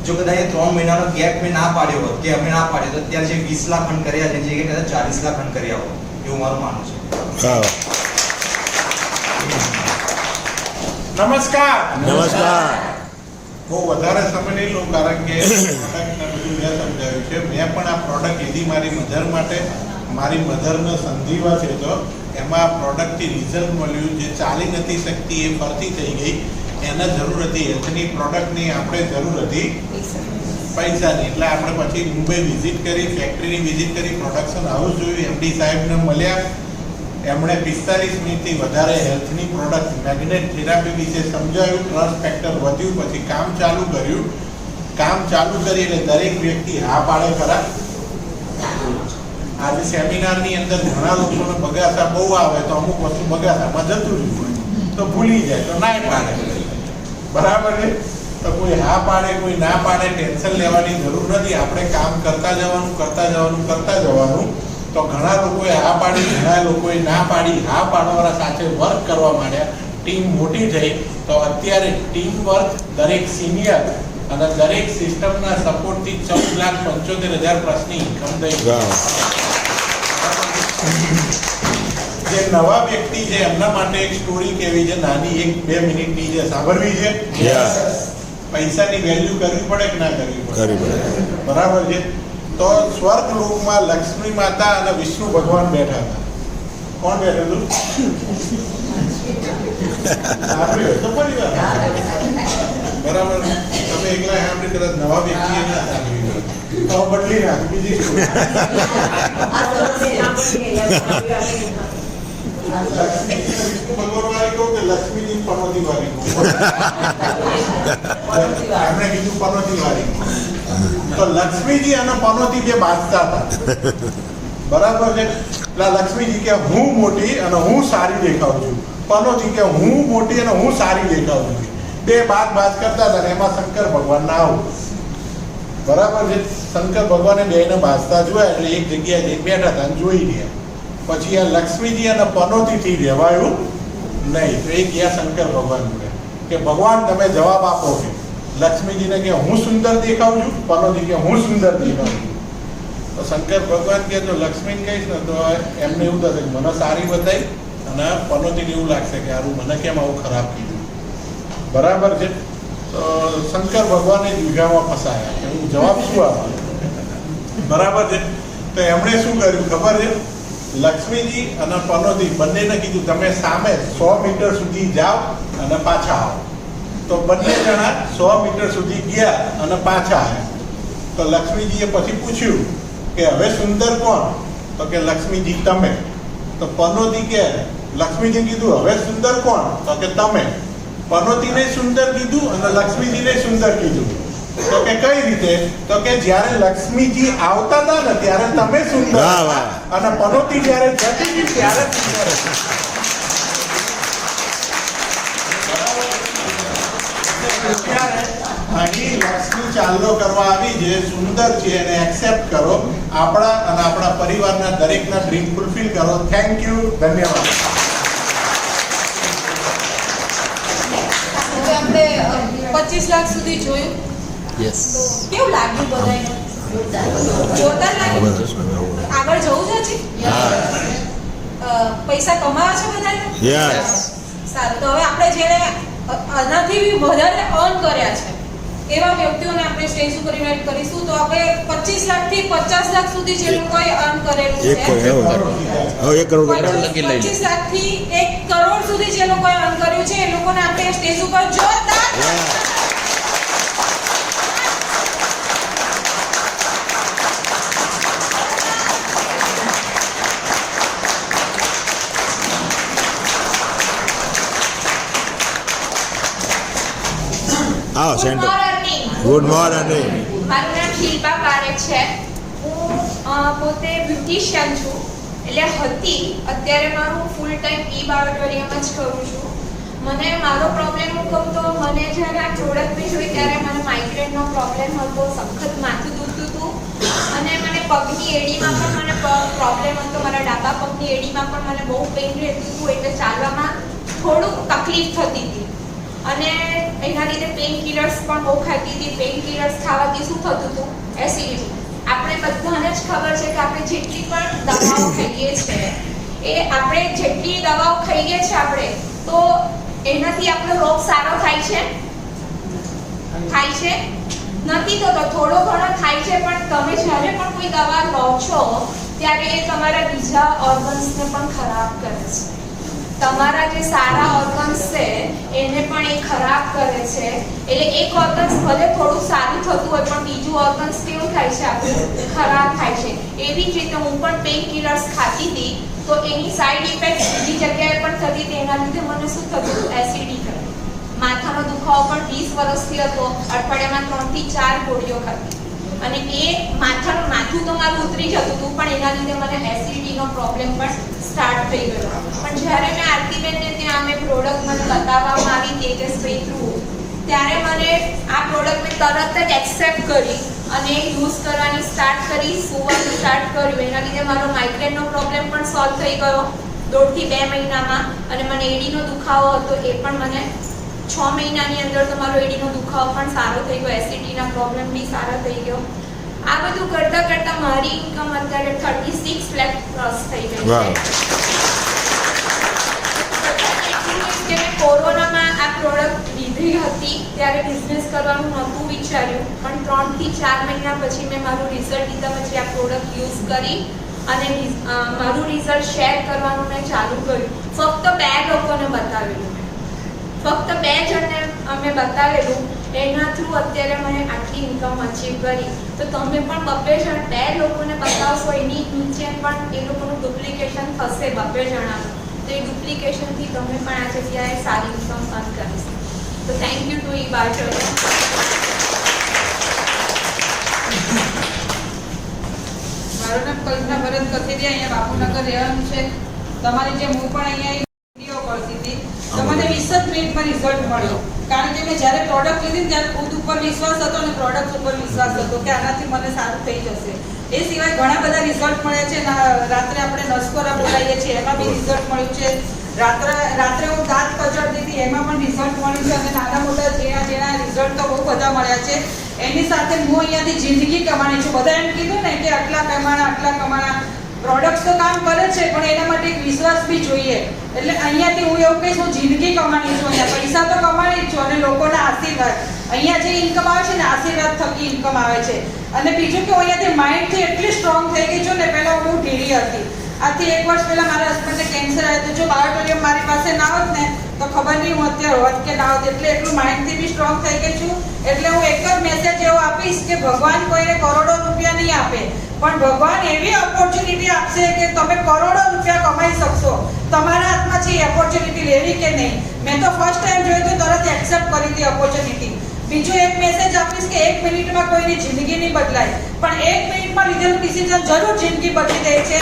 જો કદાચ 3 મહિનાનો ગેપ મેં ના પાડ્યો હોત કે અમે ના પાડ્યો તો અત્યારે જે 20 લાખ ખંડ કર્યા છે, જે કદાચ 40 લાખ ખંડ કર્યા હોત, એવું મારું માનવું છે. નમસ્કાર. બહુ વધારે સમય નહીં લઉં, કારણ કે પ્રોડક્ટને બધું મેં સમજાવ્યું છે. મેં પણ આ પ્રોડક્ટ લીધી મારી મધર માટે. મારી મધરનો સંધિવા છે તો એમાં પ્રોડક્ટથી રિઝલ્ટ મળ્યું. જે ચાલી નથી શકતી એ ફરતી થઈ ગઈ. એને જરૂર હતી હેલ્થની પ્રોડક્ટની, આપણે જરૂર હતી પૈસાની. એટલે આપણે પછી મુંબઈ વિઝિટ કરી, ફેક્ટરીની વિઝિટ કરી, પ્રોડક્શન હાઉસ જોયું, એમડી સાહેબને મળ્યા. એમણે 45 મિનિટથી વધારે હેલ્થની પ્રોડક્ટ મેગ્નેટ થેરાપી વિશે સમજાવ્યું. ટ્રસ્ટ ફેક્ટર વધ્યું. પછી કામ ચાલુ કર્યું. કામ ચાલુ કરી એટલે દરેક વ્યક્તિ હા પાડે ખરા. આજે સેમિનારની અંદર ઘણા લોકોને બગાસા બહુ આવે તો અમુક વસ્તુ બગાસામાં જતું રહ્યું તો ભૂલી જાય તો ના પાડે, બરાબર છે? તો કોઈ હા પાડે કોઈ ના પાડે ટેન્શન લેવાની જરૂર નથી. આપણે કામ કરતા જવાનું. તો ઘણા લોકોએ હા પાડી, ઘણા લોકોએ ના પાડી. હા પાડવાવાળા સાથે વર્ક કરવા માંડ્યા. ટીમ મોટી થઈ તો અત્યારે ટીમ વર્ક, દરેક સિનિયર અને દરેક સિસ્ટમના સપોર્ટથી 14,75,000 પ્લસની ઇન્કમ થઈ. જે નવા વ્યક્તિ છે એમના માટે એક સ્ટોરી કહેવી છે, નાની 1-2 મિનિટની છે, સાંભળવી છે. પૈસાની વેલ્યુ કરવી પડે કે ના કરવી પડે? બરાબર છે. તો સ્વર્ગ લોકમાં લક્ષ્મી માતા અને વિષ્ણુ ભગવાન બેઠા હતા. કોણ બેઠું હતું? સાંભળ્યું તો પરિવાર બરાબર. તમે એકલા સાંભળી કદાચ નવા વ્યક્તિએ ના સાંભળી તો બદલી નાખ બીજી story. લક્ષ્મીજી વિષ્ણુ ભગવાન વાળી કહું કે લક્ષ્મીજી પનોતી વાળી કહું? એમણે કીધું પનોતી વાળી. તો લક્ષ્મીજી અને પનોતી બે બાજતા હતા, બરાબર છે. એટલે લક્ષ્મીજી કે હું મોટી અને હું સારી દેખાઉં છું, પનોતી કે હું મોટી અને હું સારી દેખાઉં છું. બે બાજ કરતા હતા ને એમાં શંકર ભગવાન ના આવું, બરાબર છે. શંકર ભગવાને બેને બાજતા જોયા એટલે એક જગ્યાએ જઈને બેઠા હતા અને જોઈ રહ્યા. પછી આ લક્ષ્મીજી અને પનોતીથી રહેવાયું નહીં. તો એ ગયા શંકર ભગવાન જોડે કે ભગવાન તમે જવાબ આપો. કે લક્ષ્મીજીને કે હું સુંદર દેખાઉં છું, પનોતી કે હું સુંદર દેખાઉં છું. તો શંકર ભગવાન કે જો લક્ષ્મીને કહીશ ને તો એમને એવું થશે કે મને સારી બતાવી, અને પનોતીને એવું લાગશે કે આરું મને કેમ આવું ખરાબ કીધું, બરાબર છે. તો શંકર ભગવાને દ્વિધામાં ફસાયા કે હું જવાબ શું આપું, બરાબર છે. તો એમણે શું કર્યું ખબર છે? લક્ષ્મીજી અને પનોતી બંનેને કીધું તમે સામે 100 મીટર સુધી જાઓ અને પાછા આવો. તો બંને જણા 100 મીટર સુધી ગયા અને પાછા આવ્યા. તો લક્ષ્મીજીએ પછી પૂછ્યું કે હવે સુંદર કોણ? તો કે લક્ષ્મીજી તમે. તો પનોતી કે લક્ષ્મીજી કીધું હવે સુંદર કોણ? તો કે તમે. પનોતીને સુંદર કીધું અને લક્ષ્મીજીને સુંદર કીધું. તો કે કઈ રીતે? તો કે જ્યારે લક્ષ્મીજી આવતા હતા ને ત્યારે તમે સુંદર હતા, અને પનોતી જ્યારે જતી હતી ત્યારે સુંદર હતી. અહીં લક્ષ્મી ચાલનો કરવા આવી જે સુંદર છે એને એક્સેપ્ટ કરો, આપણા અને આપણા પરિવારના દરેકના ડ્રીમ ફૂલફિલ કરો. થેન્ક યુ, ધન્યવાદ. આપણે 25 લાખ સુધી જોયું. યસ. કેવું લાગ્યું બધાને? જોરદાર લાગ્યું. આગળ જવું છે હજી? પૈસા કમાવા છે બધાને? યસ. સારું. તો હવે આપણે જેને આનાથી બી વધારે અર્ન કર્યા છે એવા વ્યક્તિઓને આપણે સ્ટેજ ઉપર ઇન્વાઇટ કરીશું. તો આપણે 25 લાખથી 50 લાખ સુધી જે લોકોએ અર્ન કરેલું છે, 1 કરોડ લગી લઈ 25 લાખથી 1 કરોડ સુધી જે લોકોએ અર્ન કર્યું છે એ લોકોને આપણે સ્ટેજ ઉપર જોરદાર આવો સેન્ટર. Good morning. મારું નામ શિલ્પા પારેખ છે. હું પોતે બ્યુટિશિયન છું, એટલે હતી. અત્યારે મારું ફૂલ ટાઈમ બાયોટોરિયમ જ કરું છું. મને મારો પ્રોબ્લેમ હું કહું તો મને જ્યારે આ પ્રોડક્ટ મેં જોઈ ત્યારે મને માઇગ્રેનનો પ્રોબ્લેમ હતો, સખત માથું દુખતું હતું, અને મને પગની એડીમાં પણ મને પ્રોબ્લેમ હતો. મારા ડાબા પગની એડીમાં પણ મને બહુ પેઇન રહેતું હતું, એટલે ચાલવામાં થોડુંક તકલીફ થતી હતી. અને એના લીધે પેઇન કિલર્સ પણ બહુ ખાતી હતી. પેઇન કિલર્સ ખાવાથી શું થતું હતું? એસિડિટી. આપણે બધાને જ ખબર છે કે આપણે જેટલી પણ દવાઓ ખાઈએ છીએ એ આપણે જેટલી દવાઓ ખાઈએ છીએ આપણે તો એનાથી આપણો રોગ સારો થાય છે? થાય છે? નથી થતો. થોડો ઘણો થાય છે, પણ તમે જ્યારે પણ કોઈ દવા લો છો ત્યારે એ તમારા બીજા ઓર્ગન્સને પણ ખરાબ કરે છે. તમારા જે સારા ઓર્ગન્સ છે એને પણ એ ખરાબ કરે છે. એટલે એક ઓર્ગન્સ ભલે થોડું સારું થતું હોય પણ બીજું ઓર્ગન્સ કેવું થાય છે? આપણું ખરાબ થાય છે. એવી જ રીતે હું પણ પેઇન કિલર્સ ખાતી હતી તો એની સાઈડ ઇફેક્ટ બીજી જગ્યાએ પણ થતી હતી. એના લીધે મને શું થતું હતું? એસિડિટી. માથાનો દુખાવો પણ 20 વર્ષથી હતો. અઠવાડિયામાં 3 થી 4 ગોળીઓ ખાતી, અને એ માથું તો મારું ઉતરી જતું હતું, પણ એના લીધે મને એસિડિટીનો પ્રોબ્લેમ પણ સ્ટાર્ટ થઈ ગયો. પણ જ્યારે મેં આરતીબેનને ત્યાં મેં પ્રોડક્ટ મને બતાવવામાં આવી તેજસભાઈ થ્રુ, ત્યારે મને આ પ્રોડક્ટ મેં તરત જ એક્સેપ્ટ કરી અને યુઝ કરવાની સ્ટાર્ટ કરી, સુવાનું સ્ટાર્ટ કર્યું. એના લીધે મારો માઇગ્રેનનો પ્રોબ્લેમ પણ સોલ્વ થઈ ગયો 1.5 થી 2 મહિનામાં. અને મને એડીનો દુખાવો હતો એ પણ મને 6 મહિનાની અંદર તો મારો એડીનો દુખાવો પણ સારો થઈ ગયો. એસિડિટીના પ્રોબ્લેમ બી સારા થઈ ગયો. આ બધું કરતાં કરતાં મારી ઇન્કમ અત્યારે 36 લાખ ક્રોસ થઈ ગઈ છે. મેં કોરોનામાં આ પ્રોડક્ટ લીધી હતી ત્યારે બિઝનેસ કરવાનું નહોતું વિચાર્યું, પણ 3 થી 4 મહિના પછી મેં મારું રિઝલ્ટ લીધા પછી આ પ્રોડક્ટ યુઝ કરી અને મારું રિઝલ્ટ શેર કરવાનું મેં ચાલુ કર્યું. ફક્ત 2 લોકોને બતાવેલું. ફક્ત 2 જણને અમે બતાવેલું, એના થ્રુ અત્યારે મને આટલી ઇન્કમ અચીવ કરી. તો તમે પણ 2 જણ 2 લોકોને બતાવશો, એની નીચે પણ એ લોકોનું ડુપ્લિકેશન થશે 2 જણાનું. તો એ ડુપ્લિકેશનથી તમે પણ આ જગ્યાએ સારી ઇન્કમ અર્ન કરી શકો. તો થેન્ક યુ ટુ ઈ-બાયોટેક. મારું નામ કલ્પના ભરત કથિરિયા, અહીંયા બાપુનગર રહેવાનું છે. તમારી જેમ હું પણ અહીંયા વિડીયો કરતી હતી, તો મને 20 જ મિનિટમાં રિઝલ્ટ મળ્યો. કારણ કે મેં જ્યારે પ્રોડક્ટ લીધી ને ત્યારે ખુદ ઉપર વિશ્વાસ હતો અને પ્રોડક્ટ ઉપર વિશ્વાસ હતો કે આનાથી મને સારું થઈ જશે. એ સિવાય ઘણા બધા રિઝલ્ટ મળ્યા છે. રાત્રે આપણે નસકોરા બોલાવીએ છીએ, એમાં બી રિઝલ્ટ મળ્યું છે. રાત્રે હું દાંત કચડતી હતી, એમાં પણ રિઝલ્ટ મળ્યું છે. અને નાના મોટા જેના રિઝલ્ટ તો બહુ બધા મળ્યા છે. એની સાથે હું અહીંયાથી જિંદગી કમાણી છું. બધા એમ કીધું ને કે આટલા કમાણા. પ્રોડક્ટ્સ તો કામ કરે છે, પણ એના માટે એક વિશ્વાસ બી જોઈએ. એટલે અહીંયાથી હું એવું કહીશ, હું જિંદગી કમાણી છું. અહીંયા પૈસા તો કમાણી જ છું અને લોકોના આશીર્વાદ. અહીંયા જે ઇન્કમ આવે છે ને, આશીર્વાદ થકી ઇન્કમ આવે છે. અને બીજું કે હું અહીંયાથી માઇન્ડથી એટલી સ્ટ્રોંગ થઈ ગઈ છું ને, પહેલાં હું બહુ ઢીલી હતી. આથી 1 વર્ષ પહેલાં મારા હસબન્ડને કેન્સર આવ્યું હતું. જો બાયોટોરિયમ મારી પાસે ના હોત ને તો ખબર નહીં હું અત્યારે હોત કે ના હોત. એટલે એટલું માઇન્ડથી બી સ્ટ્રોંગ થઈ ગઈ છું. એટલે હું એક જ મેસેજ એવો આપીશ કે ભગવાન કોઈને કરોડો રૂપિયા નહીં આપે, પણ ભગવાન એવી ઓપોર્ચ્યુનિટી આપશે કે તમે કરોડો રૂપિયા કમાઈ શકશો. તમારા હાથમાં છે એ ઓપોર્ચ્યુનિટી લેવી કે નહીં. મેં તો ફર્સ્ટ ટાઈમ જોયું તો તરત એક્સેપ્ટ કરી હતી ઓપોર્ચ્યુનિટી. બીજો એક મેસેજ આપીશ કે 1 મિનિટમાં કોઈની જિંદગી નહીં બદલાય, પણ 1 મિનિટમાં લીધેલું ડિસિઝન જરૂર જિંદગી બદલી દે છે.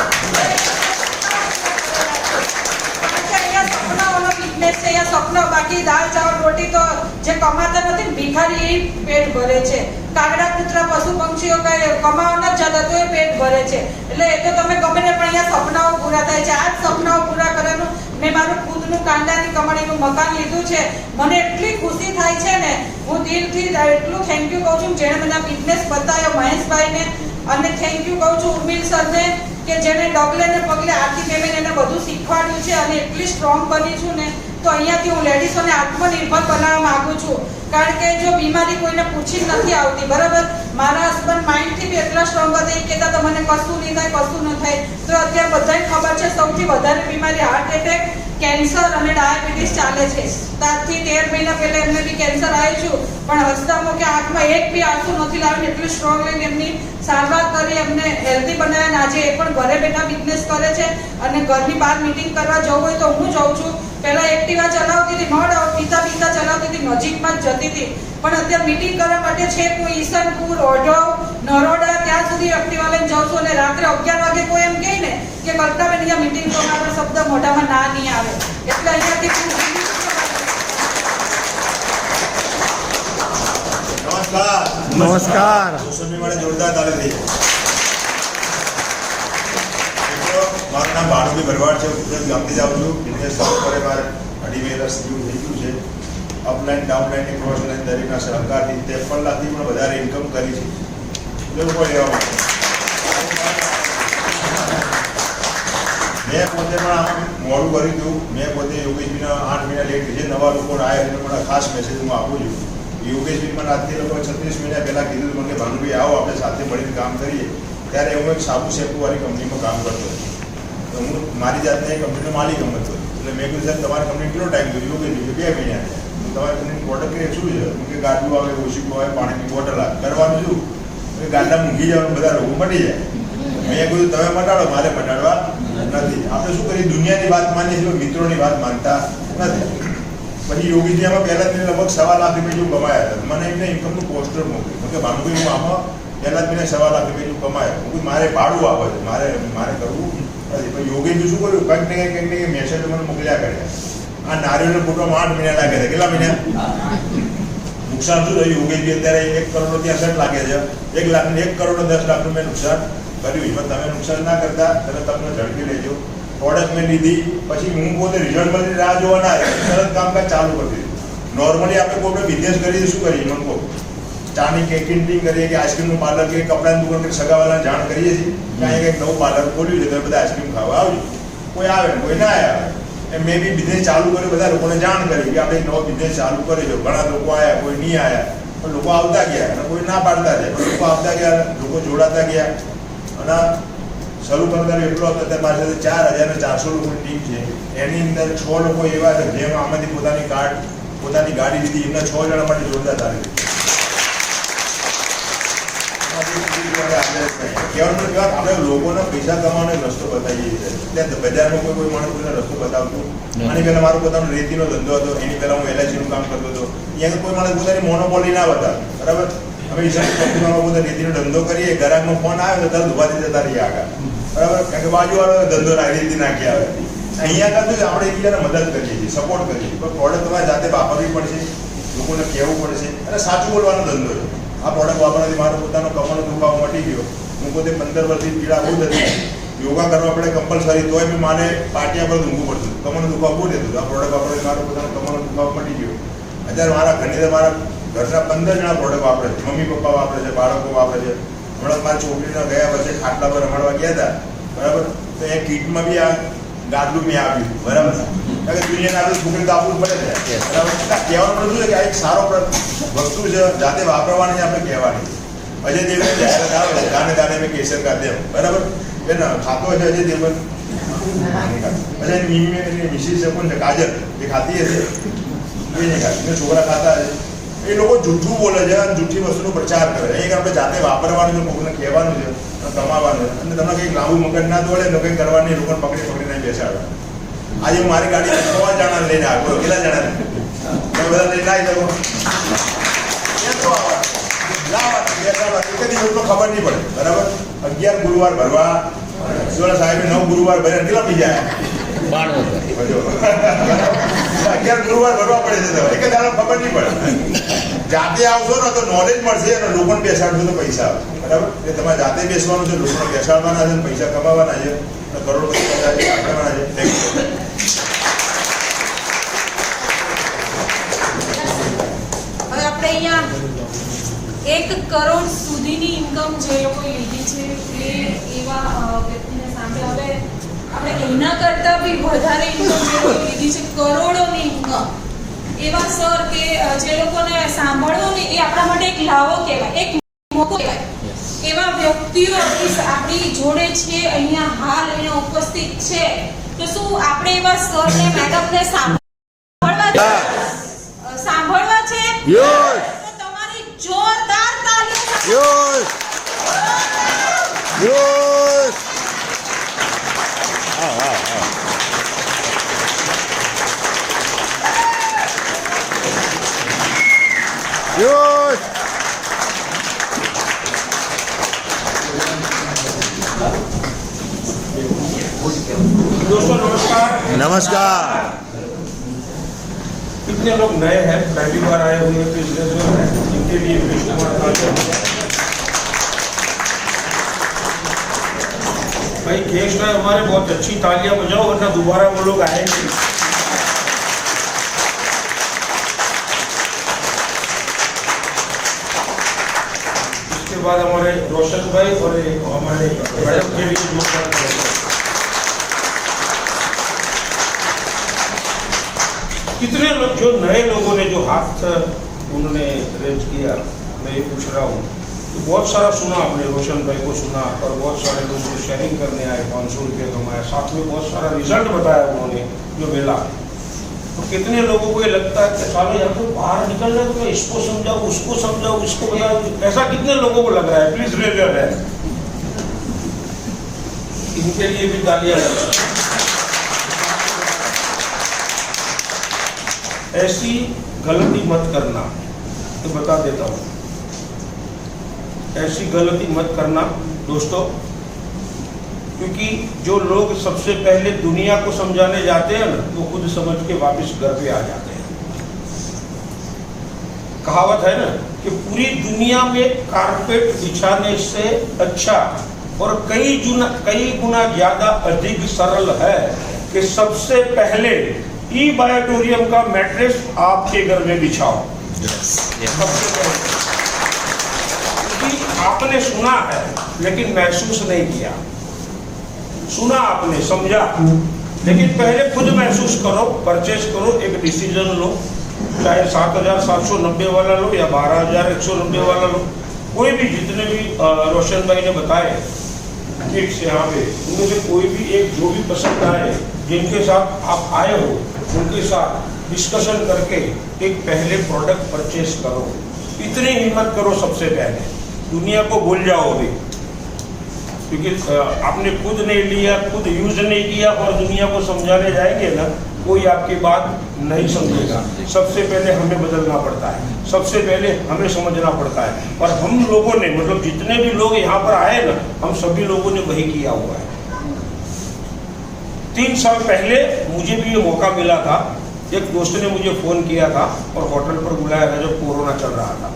સપનાઓનો બિઝનેસ છે, અહીંયા સપના. બાકી દાળ ચાવલ રોટી તો જે કમાતા નથી, ભિખારી એ પેટ ભરે છે. કાગડા કૂતરા પશુ પંક્ષીઓ કઈ કમાવા નથી જતા તો એ પેટ ભરે છે. એટલે એ તો તમે ગમે ને, પણ અહીંયા સપનાઓ પૂરા થાય છે. આ જ સપનાઓ પૂરા કરવાનું મેં મારું ખુદનું કાંડાની કમાણીનું મકાન લીધું છે. મને એટલી ખુશી થાય છે ને, હું દિલથી એટલું થેન્ક યુ કહું છું જેણે મને બિઝનેસ બતાવ્યો, મહેશભાઈને. અને થેન્ક યુ કહું છું ઉર્મિલ સરને કે જેને ડગલે ને પગલે આખી ફેમિલી એને બધું શીખવાડ્યું છે. અને એટલી સ્ટ્રોંગ બની છું ને, તો અહીંયાથી હું લેડીઝોને આત્મનિર્ભર બનાવવા માંગુ છું. કારણ કે જો બીમારી કોઈને પૂછી નથી આવતી, બરાબર. મારા હસબન્ડ માઇન્ડથી બી એટલા સ્ટ્રોંગ હતા, એ કહેતા તો મને કશું નહીં થાય, કશું ન થાય. તો અત્યારે બધાને ખબર છે સૌથી વધારે બીમારી હાર્ટ એટેક, કેન્સર અને ડાયાબિટીસ ચાલે છે. 7 થી 13 મહિના પહેલા એમને બી કેન્સર આવ્યું છું, પણ હસતા મુખે આંખમાં એક બી આંસુ નથી લાવીને એટલું સ્ટ્રોંગ લઈને એમની સારવાર કરી, એમને હેલ્ધી બનાવ્યા. આજે એ પણ ઘરે બેઠા બિઝનેસ કરે છે. અને ઘરની બહાર મીટિંગ કરવા જવું હોય તો હું જાઉં છું. પહેલા એક્ટિવા ચલાવતી હતી, નો ડાઉટ પીતા ચલાવતી હતી, નજીકમાં જ જતી હતી. પણ અત્યારે મીટિંગ કરવા માટે છે કોઈ ઈસનપુર, ઓઢવ, નરોડા, ત્યાં સુધી એક્ટિવા લઈને જાઉં છું. અને રાત્રે 11 વાગે કોઈ એમ કહે ને કે કલ્પનાબેન અહીંયા મીટિંગ તો મારો શબ્દ મોઢામાં ના નહીં આવે. એટલે અહીંયાથી નમસ્કાર. જોરદાર તાલે થઈ. મારું નામ ભાનુભાઈ ભરવાડ છે. ગુજરાત ગામથી જ આવું છું. બિઝનેસ શરૂ કરે મારે 2.5 વર્ષ જેવું થઈ ગયું છે. અપલાઈન ડાઉનલાઈન ક્રોસ લાઈન દરેકના સહકારથી 53 લાખથી પણ વધારે ઇન્કમ કરી છે. લોકો લેવા માટે મેં પોતે પણ આમાં મોડું કર્યું હતું. મેં પોતે યોગેશભાઈના 8 મહિના લેટ જે નવા લોકો આવ્યા એમને પણ ખાસ મેસેજ હું આપું છું. યોગેશભાઈ પણ આજથી લોકો 36 મહિના પહેલાં કીધું હતું કે ભાનુભાઈ આવો આપણે સાથે મળીને કામ કરીએ. ત્યારે હું એક સાબુ શેમ્પૂવાળી કંપનીમાં કામ કરતો હતો. તો હું મારી જાતને એ કંપનીનો માલિક હતો. એટલે મેં કીધું સાહેબ તમારી કંપની કેટલો ટાઈમ થયો? યોગેશભાઈ 2 મહિના. તમારી કંપનીની પ્રોડક્ટ શું છે? કે ગાડલું આવે, ઓશીકો આવે, પાણીની બોટલ આવે. કરવાનું શું? ગાડલા મૂકી જવાનું, બધા રોગો મટી જાય. મેં કીધું તમે મટાડો, મારે મટાડવા નથી. આપણે શું કરીએ? દુનિયાની વાત માનીએ છીએ, મિત્રોની વાત માનતા નથી. પછી યોગીજીમાં પહેલાં જ લગભગ 1.25 લાખ રૂપિયા જેવું કમાયા હતા. મને એમને ઇન્કમનું પોસ્ટર મોકલ્યું કે ભાનુભાઈ હું આમાં પહેલાં જ મેં 1.25 લાખ રૂપિયા જેવું કમાયા. હું મારે ભાડું આવે છે, મારે કરવું નથી. પણ યોગીજી શું કર્યું? કંઈક ને કંઈક મેસેજ મને મોકલ્યા કર્યા. આ નારિયેળનો ફોટોમાં 8 મહિના લાગે છે. કેટલા મહિના? નુકસાન શું થયું? યોગેશજી અત્યારે 1 કરોડ 63 લાગે છે. 1 લાખ 1 કરોડ 10 લાખનું મેં નુકસાન કર્યું. પણ તમે નુકસાન ના કરતા તમે તમને ઝડપી લેજો. પ્રોડક્ટ મેં લીધી, પછી હું પોતે રિઝલ્ટ મળીને રાહ જોવા ના તરત કામકાજ ચાલુ કરી દીધું. નોર્મલી આપણે કોઈ બિઝનેસ કરીએ શું કરીએ? મને કહો, ચાની કેન્ટીન કરીએ કે આઈસ્ક્રીમનું પાર્લર કે કપડાની દુકાન કે સગાવાલાને જાણ કરીએ છીએ કે અહીંયા કંઈક નવું પાર્લર ખોલ્યું છે, તમે બધા આઈસ્ક્રીમ ખાવા આવજો. કોઈ આવે ને કોઈ ના આવે. મેં બી બિઝનેસ ચાલુ કર્યો, બધા લોકોને જાણ કરી કે આપણે નવો બિઝનેસ ચાલુ કર્યો. ઘણા લોકો આવ્યા, કોઈ નહીં આવ્યા, પણ લોકો આવતા ગયા અને કોઈ ના પાડતા ગયા. પણ લોકો આવતા ગયા, લોકો જોડાતા ગયા. અને શરૂ કરતા એટલો હતો અત્યારે મારી સાથે 4400 લોકોની ટીમ છે. એની અંદર 6 લોકો એવા છે જેમ આમાંથી પોતાની કાર્ડ પોતાની ગાડી લીધી, એમના 6 જણા માટે જોરદાર તાળી. આપણે લોકોને પૈસા કમાવાનો એક રસ્તો બતાવીએ છીએ. ત્યાં બજારમાં કોઈ માણસ કોઈને રસ્તો બતાવતું. આની પહેલા મારો પોતાનો રેતીનો ધંધો હતો, એની પહેલા હું LICનું કામ કરતો હતો. અહીંયા કોઈ માણસ પોતાની મોનોપોલી ના બતાવે, બરાબર. અમે કંપનીમાં પોતે રેતીનો ધંધો કરીએ, ગ્રાહકનો ફોન આવે તો તરત ઉભા થઈ જતા રહીએ આગળ, બરાબર. કારણ કે બાજુવાળો ધંધો રેતી નાખી આવે. અહીંયા આગળ આપણે એકબીજાને મદદ કરીએ છીએ, સપોર્ટ કરીએ છીએ. પણ પ્રોડક્ટ તમારે જાતે વાપરવી પડશે, લોકોને કહેવું પડશે અને સાચું બોલવાનો ધંધો છે. આ પ્રોડક્ટ વાપરવાથી મારો પોતાનો કમરનો દુખાવો મટી ગયો. હું પોતે 15 વર્ષથી પીડા બહુ હતી. યોગા કરવા પડે કમ્પલસરી, તોય બી માને પાટિયા પર ઊંઘવું પડતું, કમરનો દુખાવો બહુ રહેતું. આ પ્રોડક્ટ વાપરવાથી મારો પોતાનો કમરનો દુખાવો મટી ગયો. અત્યારે મારા ઘરની મારા ઘરના 15 જણા પ્રોડક્ટ વાપરે છે. મમ્મી પપ્પા વાપરે છે, બાળકો વાપરે છે. હમણાં મારી છોકરીને ગયા વર્ષે ખાટલા પર રમાડવા ગયા હતા, બરાબર. તો એ કીટમાં બી આ ગાદલું મેં આપ્યું, બરાબર. કારણ કે દુનિયાને આપણે છોકરી તો આપવું પડે છે, બરાબર. કહેવાનું બધું છે કે આ એક સારો વસ્તુ છે, જાતે વાપરવાની આપણે કહેવાની. અજય દેવગન જાહેરાત આવે છે, ગાને ગાને મેં કેસર ખાતે, બરાબર. બેન ખાતો છે અજય દેવગન, અજય એની મિસિસ છે કોણ છે, કાજલ, એ ખાતી હશે, એ નહીં ખાતી. છોકરા ખાતા હશે. એ લોકો જૂઠું બોલે છે અને જૂઠી વસ્તુનો પ્રચાર કરે છે. આપણે જાતે વાપરવાનું છે, કોઈને કહેવાનું છે, કમાવાનું છે. અને તમને કંઈક લાંબુ મગજ ના દોડે ને કંઈ કરવાની, લોકોને પકડીને બેસાડે. આજે હું મારી ગાડી 6 જણા લઈને આવ્યો. કેટલા જણા બધા લઈને આવી શકો? ખબર નહીં પડે, બરાબર. 11 ગુરુવાર ભરવા, સાહેબે 9 ગુરુવાર ભર્યા, કેટલા બીજા 11 ગુરુવાર ભરવા પડે છે. એક જ દાડો ખબર નહીં પડે. જાતે આવશો ને તો નોલેજ મળશે અને લોકોને બેસાડશો તો પૈસા આવે, બરાબર. એ તમારે જાતે બેસવાનું છે, લોકોને બેસાડવાના છે, પૈસા કમાવાના છે, કરોડપતિ આપવાના છે. હવે આપણે અહીંયા 1 કરોડ સુધીની ઇન્કમ જે લોકોએ લીધી છે એ એવા વ્યક્તિને સામે હવે આપણે એના કરતાં બી વધારે ઇન્કમ જે લોકોએ લીધી છે, કરોડોની ઇન્કમ, એવા સર કે જે લોકોને સાંભળવું ને એ આપણા માટે એક લાવો કહેવાય, એક મોકો કહેવાય. એવા વ્યક્તિઓ આપણી જોડે છે, અહીંયા હાલ અહીંયા ઉપસ્થિત છે. તો શું આપણે એવા સરને મેડમને સાંભળવા છે? તો તમારી જોરદાર તાળીઓ. दोस्तों नमस्कार। नमस्कार। कितने लोग नए हैं, पहली बार आए हुए बिजनेस में, इनके लिए विष्णु कुमार भाई गेस्ट है हमारे, बहुत अच्छी तालियां बजाओ वरना दोबारा वो लोग आएंगे। इसके बाद हमारे रोशन भाई और हमारे मैडम के लिए कितने लोग, जो नए लोगों ने जो हाथ उन्होंने रेज किया, मैं ये पूछ रहा हूँ तो बहुत सारा सुना आपने, रोशन भाई को सुना और बहुत सारे लोग जो शेयरिंग करने आए, 500 रुपये कमाए, साथ में बहुत सारा रिजल्ट बताया उन्होंने जो मिला। तो कितने लोगों को ये लगता है कि साले यार तो बाहर निकल रहे तो मैं इसको समझाऊँ, उसको समझाऊँ, इसको बताऊँ, ऐसा कितने लोगों को लग रहा है? Please raise your hand. इनके लिए भी तालियां। ऐसी गलती मत करना, तो बता देता हूँ, ऐसी गलती मत करना दोस्तों, क्योंकि जो लोग सबसे पहले दुनिया को समझाने जाते हैं ना, वो खुद समझ के वापस घर पे आ जाते हैं। कहावत है ना कि पूरी दुनिया में कारपेट बिछाने से अच्छा और कई गुना ज्यादा अधिक सरल है कि सबसे पहले ई-बायोटोरियम का मैट्रेस आपके घर में बिछाओ। क्योंकि आपने सुना है लेकिन महसूस नहीं किया। सुना आपने, समझा, लेकिन पहले खुद महसूस करो, परचेज करो, एक डिसीजन लो, चाहे 7,790 वाला लो या 12,190 वाला लो, कोई भी, जितने भी रोशन भाई ने बताए ठीक से यहाँ पे, उनमें से कोई भी एक जो भी पसंद आए, जिनके साथ आप आए हो उनके साथ डिस्कशन करके एक पहले प्रोडक्ट परचेज करो। इतनी हिम्मत करो सबसे पहले, दुनिया को भूल जाओ अभी, क्योंकि आपने खुद नहीं लिया, खुद यूज नहीं किया और दुनिया को समझाने जाएंगे ना, कोई आपकी बात नहीं समझेगा। सबसे पहले हमें बदलना पड़ता है, सबसे पहले हमें समझना पड़ता है। और हम लोगों ने, मतलब जितने भी लोग यहाँ पर आए ना, हम सभी लोगों ने वही किया हुआ है। 3 साल पहले मुझे भी ये मौका मिला था, एक दोस्त ने मुझे फ़ोन किया था और होटल पर बुलाया था जब कोरोना चल रहा था।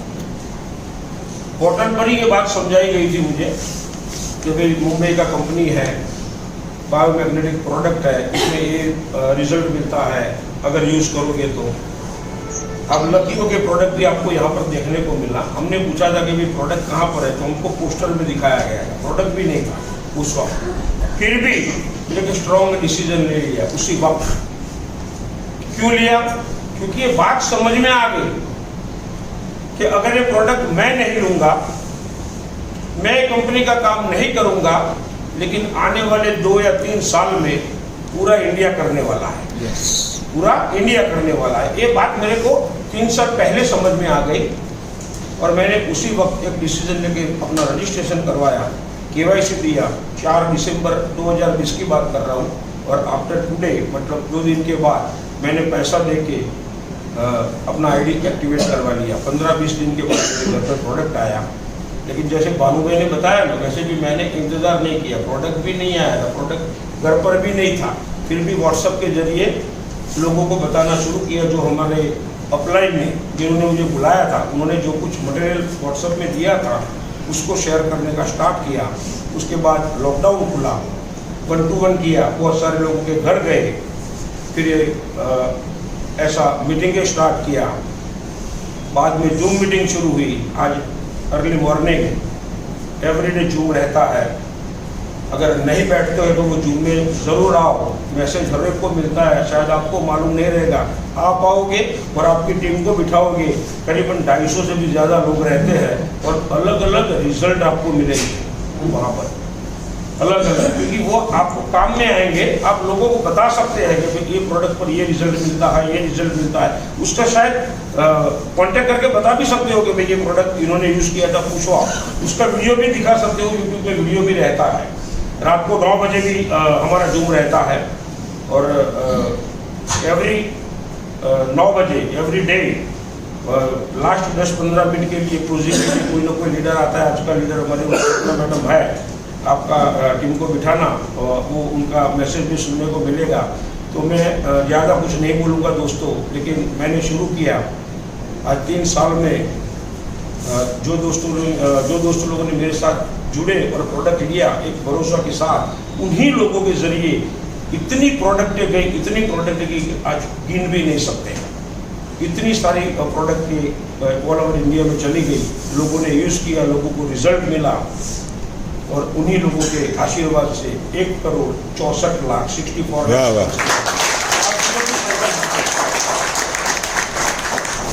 होटल पर ही ये बात समझाई गई थी मुझे कि भाई मुंबई का कंपनी है, बायोमैग्नेटिक प्रोडक्ट है, इसमें ये रिजल्ट मिलता है अगर यूज़ करोगे तो। अब लकी हो के प्रोडक्ट भी आपको यहाँ पर देखने को मिला। हमने पूछा था कि भाई प्रोडक्ट कहाँ पर है, तो हमको पोस्टर में दिखाया गया था, प्रोडक्ट भी नहीं था उस वक्त। फिर भी एक स्ट्रॉन्ग डिसीजन ले लिया उसी वक्त। क्यों लिया? क्योंकि ये बात समझ में आ गई कि अगर ये प्रोडक्ट मैं नहीं लूँगा, मैं कंपनी का काम नहीं करूँगा, लेकिन आने वाले 2 या 3 साल में पूरा इंडिया करने वाला है। पूरा इंडिया करने वाला है। ये बात मेरे को 3 साल पहले समझ में आ गई और मैंने उसी वक्त एक डिसीजन लेके अपना रजिस्ट्रेशन करवाया, KYC दिया। 4 दिसंबर 2020 की बात कर रहा हूँ और आफ्टर टुडे, मतलब 2 दिन के बाद मैंने पैसा दे के अपना ID एक्टिवेट करवा लिया। 15-20 दिन के बाद मेरे घर पर प्रोडक्ट आया। लेकिन जैसे भानु भाई ने बताया ना, वैसे भी मैंने इंतज़ार नहीं किया, प्रोडक्ट भी नहीं आया था, प्रोडक्ट घर पर भी नहीं था। फिर भी व्हाट्सएप के जरिए लोगों को बताना शुरू किया। जो हमारे अपलाइन में जिन्होंने मुझे बुलाया था, उन्होंने जो कुछ मटेरियल व्हाट्सएप में दिया था उसको शेयर करने का स्टार्ट किया। उसके बाद लॉकडाउन खुला, 1 to 1 किया, बहुत सारे लोगों के घर गए, फिर ऐसा मीटिंगें स्टार्ट किया। बाद में जूम मीटिंग शुरू हुई। आज अर्ली मॉर्निंग एवरीडे जूम रहता है, अगर नहीं बैठते हो तो वो जूम में ज़रूर आओ। मैसेज हर एक को मिलता है, शायद आपको मालूम नहीं रहेगा। आप आओगे और आपकी टीम को बिठाओगे, करीबन 250 से भी ज़्यादा लोग रहते हैं और अलग अलग रिजल्ट आपको मिलेंगे वहाँ पर, अलग अलग, क्योंकि वो आपको काम में आएंगे। आप लोगों को बता सकते हैं कि ये प्रोडक्ट पर ये रिजल्ट मिलता है, ये रिजल्ट मिलता है। उसका शायद कांटेक्ट करके बता भी सकते हो कि भाई ये प्रोडक्ट इन्होंने यूज़ किया था, पूछो आप। उसका वीडियो भी दिखा सकते हो, यूट्यूब पे वीडियो भी रहता है। रात को 9 बजे भी हमारा जूम रहता है और एवरी 9 बजे एवरी डे लास्ट 10-15 मिनट के लिए प्रोजेक्ट में कोई ना कोई लीडर आता है। आज का लीडर हमारे मैडम है, आपका टीम को बिठाना, और वो उनका मैसेज भी सुनने को मिलेगा। तो मैं ज़्यादा कुछ नहीं बोलूँगा दोस्तों, लेकिन मैंने शुरू किया आज 3 साल में। जो दोस्त लोगों ने मेरे साथ जुड़े और प्रोडक्ट लिया एक भरोसा के साथ, उन्हीं लोगों के जरिए इतनी प्रोडक्टें गई, इतनी प्रोडक्ट की आज गिन भी नहीं सकते। इतनी सारी प्रोडक्ट ऑल ओवर इंडिया में चली गई, लोगों ने यूज़ किया, लोगों को रिजल्ट मिला और उन्हीं लोगों के आशीर्वाद से 1,64,64,00,000।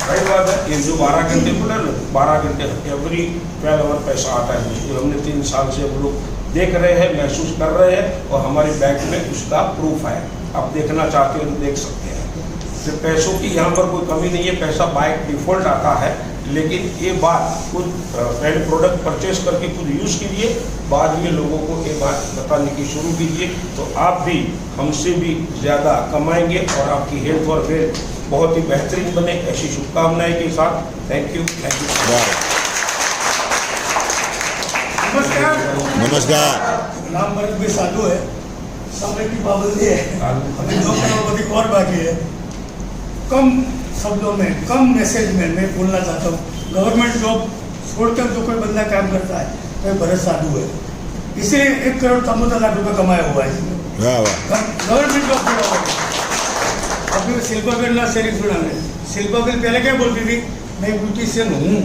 राइट बात है। ये जो 12 घंटे बोला ना, 12 घंटे एवरी 12 आवर पैसा आता है मुझे। हमने 3 साल से हम लोग देख रहे हैं, महसूस कर रहे हैं और हमारे बैंक में उसका प्रूफ है। आप देखना चाहते हो तो देख सकते हैं। तो पैसों की यहाँ पर कोई कमी नहीं है, पैसा बाय डिफ़ॉल्ट आता है। लेकिन ये बात खुद पहले प्रोडक्ट परचेस करके खुद यूज़ कीजिए, बाद में लोगों को ये बात बताने की शुरू कीजिए, तो आप भी हमसे भी ज़्यादा कमाएंगे और आपकी हेल्थ और वेल्थ बहुत ही बेहतरीन बने। ऐसी शुभकामनाएं के साथ थैंक यू। नमस्कार। नाम भरत भी साधु है, समय की पाबंदी है, अभी 2 करोड़ और बाकी है। कम शब्दों में, कम मैसेज में मैं बोलना चाहता हूँ, गवर्नमेंट जॉब छोड़कर जो कोई बंदा काम करता है तो भरत साधु है। इसीलिए 1 करोड़ 74 लाख रुपये कमाया हुआ है गवर्नमेंट जॉब छोड़ा हुआ है। अभी शिल्पा बिल ना शेरिंग सुना है, शिल्पा बिल पहले क्या बोलती थी, मैं ब्यूटिशियन हूँ,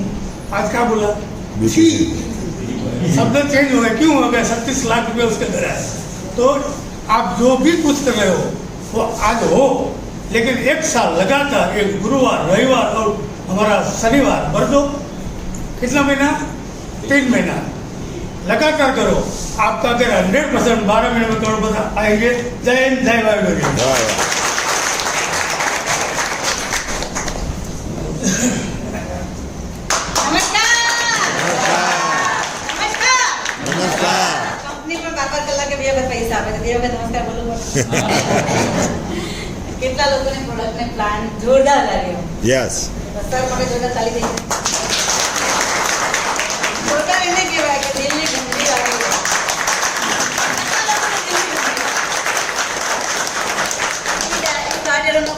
आज क्या बोला, शब्द चेंज हो गया। क्यों हो गया? 37 लाख रुपये उसके अंदर है। तो आप जो भी कुछ कर रहे हो वो आज हो, लेकिन 1 साल लगातार, एक गुरुवार, रविवार और हमारा शनिवार भर दो। कितना महीना? 3 महीना लगातार करो। आपका अगर 100% 12 महीने में करोड़पति आएंगे। जय हिंद, जय वायुडोरी। નમસ્કાર. કંપની પણ 12 કલાકે 2 વખત પૈસા આપે છે. 2 વખત નમસ્કાર બોલવું પડે. કેટલા લોકોને પ્રોડક્ટ ને પ્લાન જોરદાર લાગ્યો. યસ. સર માટે જોરદાર તાલી દઈએ. જોરદાર એને કહેવાય કે દિલની ગંદકી લાગી જાય.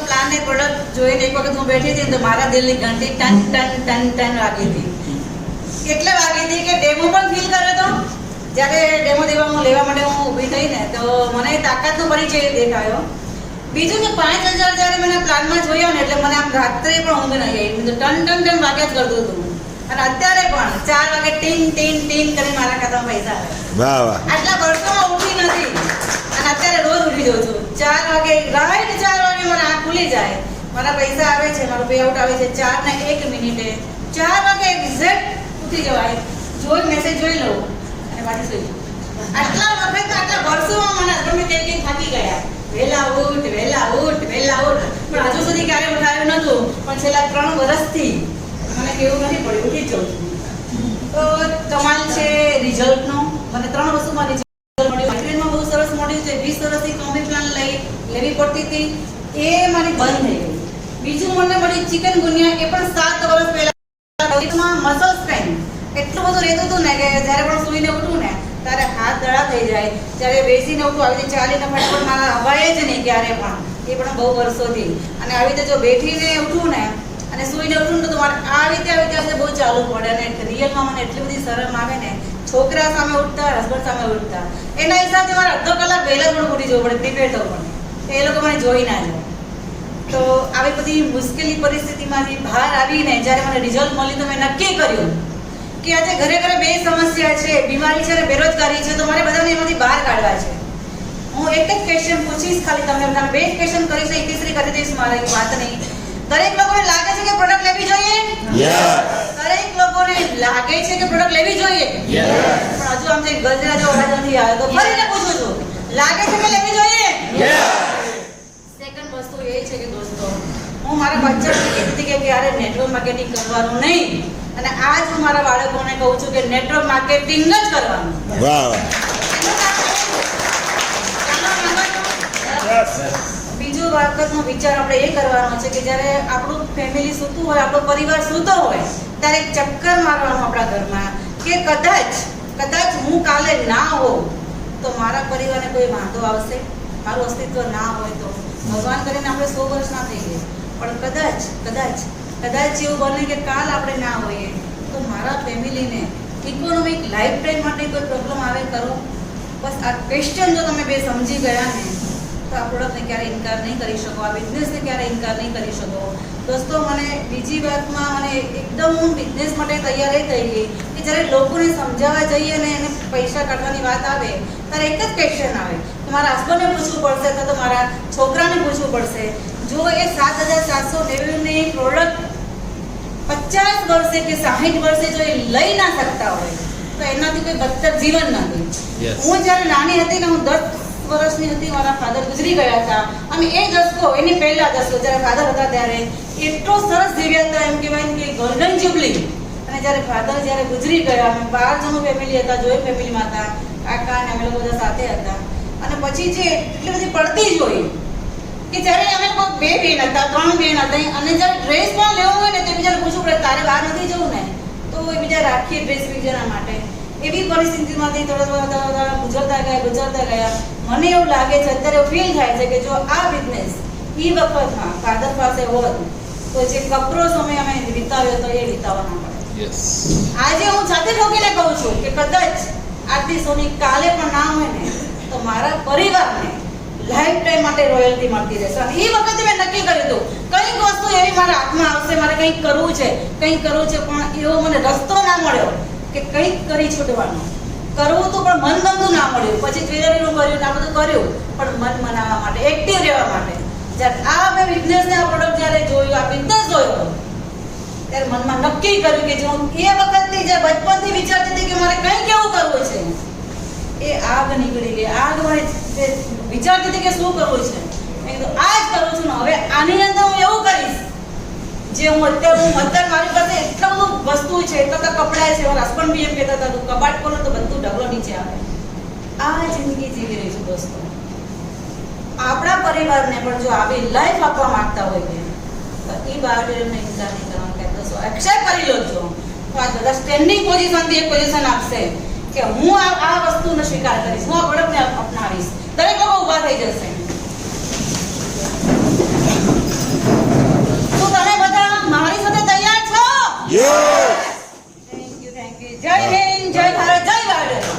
પ્લાન ને પ્રોડક્ટ જોઈને એક વખત હું બેઠી હતી તો મારા દિલની ઘંટી ટન ટન ટન ટન વાગી હતી. એટલે વાગી હતી કે ડેમો પણ ફીલ કર્યો હતો. જ્યારે ડેમો લેવા માટે હું ઊભી થઈ ને તો મને તાકાતનો પરિચય દેખાયો. બીજું કે 5000 જ્યારે મને પ્લાનમાં જોયો ને એટલે મને આમ રાત્રે પણ ઊંઘ નહીં આવી. ટન ટન ટન વાગ્યા જ કરતું હતું. અને અત્યારે પણ 4 વાગે ટીન ટીન ટીન કરીને મારા ખાતામાં પૈસા આવે. વાહ વાહ. આટલા વર્ષોમાં ઉઠી નથી અને અત્યારે રોજ ઉઠી જાઉં છું. 4 વાગે રાઈટ 4 વાગે મને આંખ ખુલી જાય, મારા પૈસા આવે છે, મારું પે આઉટ આવે છે 4 ને 1 મિનિટે. 4 વાગે એક્ઝેક્ટ ઉઠી જવાય, મેસેજ જોઈ લઉં અને પાછી સુઈ જાઉં. આટલા વખત આટલા વર્ષોમાં મને હસબન્ડ કઈ થાકી ગયા, વહેલા ઉઠ વહેલા ઉઠ વહેલા ઉઠ, પણ હજુ સુધી ક્યારે ઉઠાવ્યું નતું. પણ છેલ્લા 3 વર્ષથી મને કેવું નથી પડ્યું, ઉઠી જ જાઉં છું. તો કમાલ છે રિઝલ્ટનો. મને 3 વર્ષમાં રિઝલ્ટ મળ્યું. માઇગ્રેનમાં બહુ સરસ મળ્યું છે. 20 વર્ષથી કોમ્બી પ્લાન લેવી પડતી હતી, એ મારી બંધ થઈ ગઈ. બીજું મને મળ્યું ચિકન ગુનિયા, એ પણ 7 વર્ષ પહેલા. મસલ સ્ટ્રેન્થ એટલું બધું રહેતું હતું ને કે જ્યારે પણ સૂઈને ઉઠું ને ત્યારે હાથ દડા થઈ જાય. જ્યારે બેસીને ઉઠું આવી રીતે ચાલીને ફટાફટ મારા હવાય જ નહીં ક્યારે પણ, એ પણ બહુ વર્ષોથી. અને આવી રીતે જો બેઠીને ઉઠું ને અને સૂઈને ઉઠું ને તો મારે આવી રીતે બહુ ચાલુ પડે. અને રિયલમાં મને એટલી બધી શરમ આવે ને, છોકરા સામે ઉઠતા, હસબન્ડ સામે ઉઠતા, એના હિસાબે મારે અડધો કલાક પહેલા પણ ઉઠી જવું પડે, પ્રિપેર થવું પડે, એ લોકો મને જોઈ ના જાય. તો આવી બધી મુશ્કેલી પરિસ્થિતિમાંથી બહાર આવીને જ્યારે મને રિઝલ્ટ મળ્યું તો મેં નક્કી કર્યું કે આજે ઘરે ઘરે 2 સમસ્યા છે, બીમારી છે અને બેરોજગારી છે. તો મારે બધાને એમાંથી બહાર કાઢવા છે. હું એક જ ક્વેશ્ચન પૂછીશ ખાલી તમને બધાને, 2 ક્વેશ્ચન કરીશ, એક તીસરી કરી દઈશ. મારે વાત નહીં. દરેક લોકોને લાગે છે કે પ્રોડક્ટ લેવી જોઈએ? દરેક લોકોને લાગે છે કે પ્રોડક્ટ લેવી જોઈએ? પણ હજુ આમ જે ગજરા જો અવાજ નથી આવ્યો તો ફરીને પૂછું છું, લાગે છે કે લેવી જોઈએ? સેકન્ડ વસ્તુ એ છે કે દોસ્તો, હું મારા બચ્ચાને કહેતી હતી કે ક્યારે નેટવર્ક માર્કેટિંગ કરવાનું નહીં, અને આજ હું મારા બાળકોને કહું છું કે નેટવર્ક માર્કેટિંગ જ કરવાનું. વાહ. બીજું વખતનો વિચાર આપણે એ કરવાનો છે કે જ્યારે આપણું ફેમિલી સૂતું હોય, આપણો પરિવાર સૂતો હોય, ત્યારે એક ચક્કર મારવાનું આપણા ઘરમાં કે કદાચ હું કાલે ના હોઉં તો મારા પરિવારને કોઈ વાંધો આવશે, મારું અસ્તિત્વ ના હોય તો. ભગવાન કરીને આપણે 100 વર્ષ ના થઈ ગਏ, પણ કદાચ એવું બને કે કાલ આપણે ના હોઈએ તો મારા ફેમિલીને ઇકોનોમિક લાઈફ ટાઈમ માટે કોઈ પ્રોબ્લેમ આવે કરો. બસ આ ક્વેશ્ચન જો તમે 2 સમજી ગયા ને તો આ પ્રોડક્ટને ક્યારે ઇનકાર નહીં કરી શકો, આ બિઝનેસને ક્યારે ઇનકાર નહીં કરી શકો. દોસ્તો મને બીજી વાતમાં મને એકદમ હું બિઝનેસ માટે તૈયાર એ થઈ ગઈ કે જ્યારે લોકોને સમજાવવા જઈએ ને એને પૈસા કાઢવાની વાત આવે ત્યારે એક જ ક્વેશ્ચન આવે કે મારા હસબન્ડને પૂછવું પડશે તો મારા છોકરાને પૂછવું પડશે. જો એ 7790ની પ્રોડક્ટ 50 વર્ષે કે 60 વર્ષે જો એ લઈ ના શકતા હોય તો એનાથી કોઈ બદતર જીવન નથી. હું જ્યારે નાની હતી ને, હું 10 વર્ષની હતી, મારા ફાધર ગુજરી ગયા હતા. અને એ દસકો, એની પહેલા દસકો જ્યારે ફાધર હતા ત્યારે એટલો સરસ જીવ્યા હતા, એમ કહેવાય કે ગોલ્ડન જ્યુબલી. અને જ્યારે ગુજરી ગયા, અમે 12 જણનું ફેમિલી હતા, જોઈન્ટ ફેમિલીમાં હતા, કાકા અને અમે લોકો બધા સાથે હતા. અને પછી જે એટલી બધી પડતી જોઈ કે જ્યારે અમે લોકો 2 બેન હતા, 3 બેન હતા, અને જ્યારે ડ્રેસ પણ લેવો હોય ને તો બીજાને પૂછવું પડે તારે બહાર નથી જવું ને, તો એ બીજા રાખીએ ડ્રેસ બીજાના માટે. એવી પરિસ્થિતિમાંથી થોડા ગુજરતા ગયા. મને એવું લાગે છે, અત્યારે ફીલ થાય છે કે જો આ બિઝનેસ એ વખતમાં ફાધર પાસે હોત તો જે કપરો સમય અમે વિતાવ્યો તો એ વિતાવવા ના પડે. આજે હું સાથે ઠોકીને કહું છું કે કદાચ આટલી સોની કાલે પણ ના હોય ને તો મારા પરિવારને લાઈફ ટાઈમ માટે રોયલ્ટી મળતી રહેશે. અને એ વખતે મેં નક્કી કર્યું હતું કંઈક વસ્તુ એવી મારા હાથમાં આવશે, મારે કંઈક કરવું છે, પણ એવો મને રસ્તો ના મળ્યો કે કંઈક કરી છૂટવાનું. કરવું તો પણ મન ગમતું ના મળ્યું. પછી જ્વેલરીનું કર્યું, આ બધું કર્યું, પણ મન મનાવવા માટે, એક્ટિવ રહેવા માટે. જ્યારે આ મેં બિઝનેસને આ પ્રોડક્ટ જ્યારે જોયું, આ બિઝનેસ જોયો, ત્યારે મનમાં નક્કી કર્યું કે જો એ વખતથી જે બચપનથી વિચારતી હતી કે મારે કંઈક એવું કરવું છે, એ આગ નીકળી ગઈ. આગ મને વિચારતી હતી કે શું કરવું છે, મેં કીધું આ જ કરું છું ને. હવે આની અંદર હું એવું કરીશ જે હું અત્યારે મારી પાસે એટલા બધું વસ્તુ છે, એટલા બધા કપડા છે. મારા હસબન્ડ બી એમ કહેતા હતા, તું કબાટ ખોલો તો બધું ઢગલો નીચે આવે. આ જિંદગી જીવી રહી છું દોસ્તો. આપણા પરિવારને પણ જો આવી લાઈફ આપવા માંગતા હોય ને તો એ બાયોડેટાને ઇન્કાર નહીં કરવાનું કહેતો છો, એક્સેપ્ટ કરી લો છો. તો આ બધા સ્ટેન્ડિંગ પોઝિશનથી એક પોઝિશન આપશે કે હું આ વસ્તુનો સ્વીકાર કરીશ, હું આ પ્રોડક્ટને અપનાવીશ. દરેક લોકો ઊભા થઈ જશે. તો તમે બધા મારી સાથે તૈયાર છો? Thank you. જય હિન્દ, જય ભારત, જય બાયોડેટા.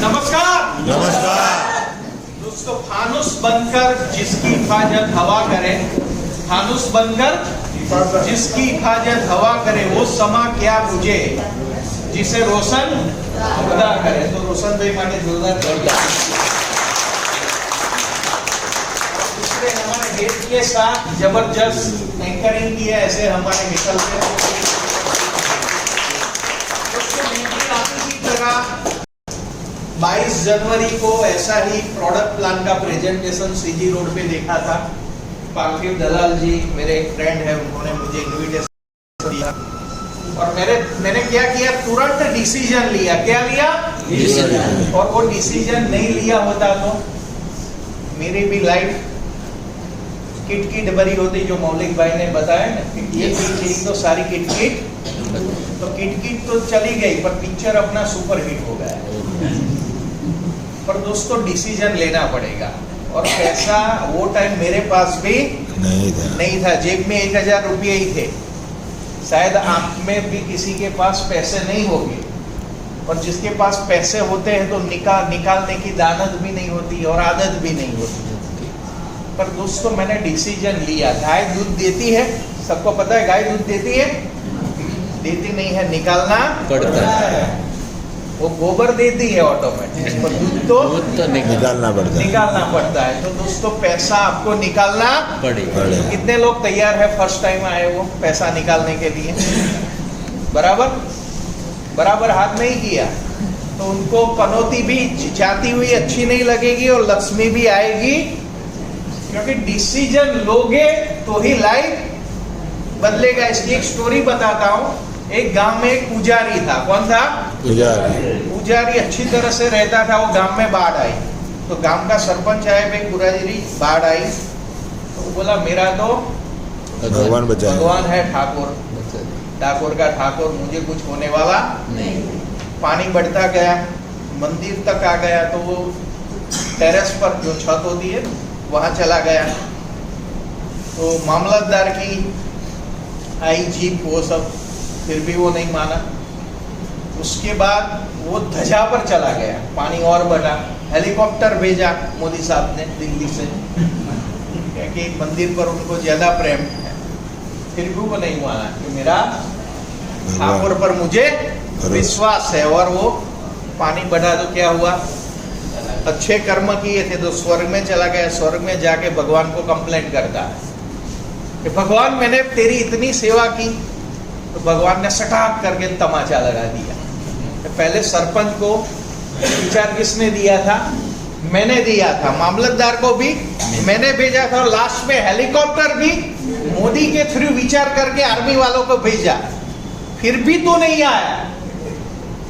नमस्कार। नमस्कार दोस्तों, फानुस बनकर जिसकी हिफाजत हवा करे, फानुस बनकर जिसकी हिफाजत हवा करे, वो समा क्या मुझे जिसे रोशन खुदा करे. तो रोशन भाई माने जोरदार दूसरे हमारे गेट के साथ जबरदस्त एंकरिंग किया, ऐसे हमारे निकलते की तरह 22 जनवरी को ऐसा ही प्रोडक्ट प्लान का प्रेजेंटेशन सीजी रोड पे देखा था. पार्थिव दलाल जी मेरे एक फ्रेंड है, उन्होंने मुझे इनविटेशन दिया और मैंने क्या किया, तुरंत डिसीजन लिया. क्या लिया? डिसीजन. और वो डिसीजन नहीं लिया होता तो मेरी भी लाइफ किटकिट भरी होती, जो मौलिक भाई ने बताया ना. ये चीज तो सारी किटकिट, तो किटकिट तो चली गई पर पिक्चर अपना सुपर हिट हो गया. पर दोस्तों डिसीजन लेना पड़ेगा. और पैसा वो टाइम मेरे पास भी नहीं था. जेब में 1000 रुपये ही थे. शायद आप में भी किसी के पास पैसे नहीं होंगे, और जिसके पास पैसे होते हैं तो निकालने की दानत भी नहीं होती और आदत भी नहीं होती. पर दोस्तों मैंने डिसीजन लिया. गाय दूध देती है, सबको पता है गाय दूध देती है? देती नहीं है, निकालना पड़ता है. वो गोबर देती है ऑटोमेटिक, पर दूध तो निकालना पड़ता है. तो दोस्तों पैसा आपको निकालना पड़ेगा. कितने लोग तैयार है फर्स्ट टाइम आए वो पैसा निकालने के लिए? बराबर हाथ नहीं किया तो उनको पनौती भी जाती हुई अच्छी नहीं लगेगी और लक्ष्मी भी आएगी. क्योंकि डिसीजन लोगे तो ही लाइफ बदलेगा. इसकी एक स्टोरी बताता हूँ. एक गांव में एक पुजारी था. कौन था? पुजारी अच्छी तरह से रहता था. वो गांव में बाढ़ आई तो गांव का सरपंच आया, भाई पुजारी बाढ़ आई. तो बोला मेरा तो भगवान है ठाकुर का ठाकुर, मुझे कुछ होने वाला नहीं. पानी बढ़ता गया, मंदिर तक आ गया तो वो टेरेस पर जो छत होती है वहां चला गया. तो मामलतदार की आई जीप, वो सब, फिर भी वो नहीं माना. उसके बाद वो ध्वजा पर चला गया. पानी और बढ़ा, हेलीकॉप्टर भेजा मोदी साहब ने दिल्ली से, क्योंकि मंदिर पर उनको ज्यादा प्रेम है. फिर भी वो नहीं माना कि मेरा ठाकुर पर मुझे विश्वास है. और वो पानी बढ़ा तो क्या हुआ, अच्छे कर्म किए थे तो स्वर्ग में चला गया. स्वर्ग में जाके भगवान को कंप्लेंट करता है कि भगवान मैंने तेरी इतनी सेवा की. तो भगवान ने सटाक करके तमाचा लगा दिया. पहले सरपंच को विचार किसने दिया था? मैंने दिया था. मामलतदार को भी मैंने भेजा था. और लास्ट में हेलीकॉप्टर भी मोदी के थ्रू विचार करके आर्मी वालों को भेजा. फिर भी तो नहीं आया.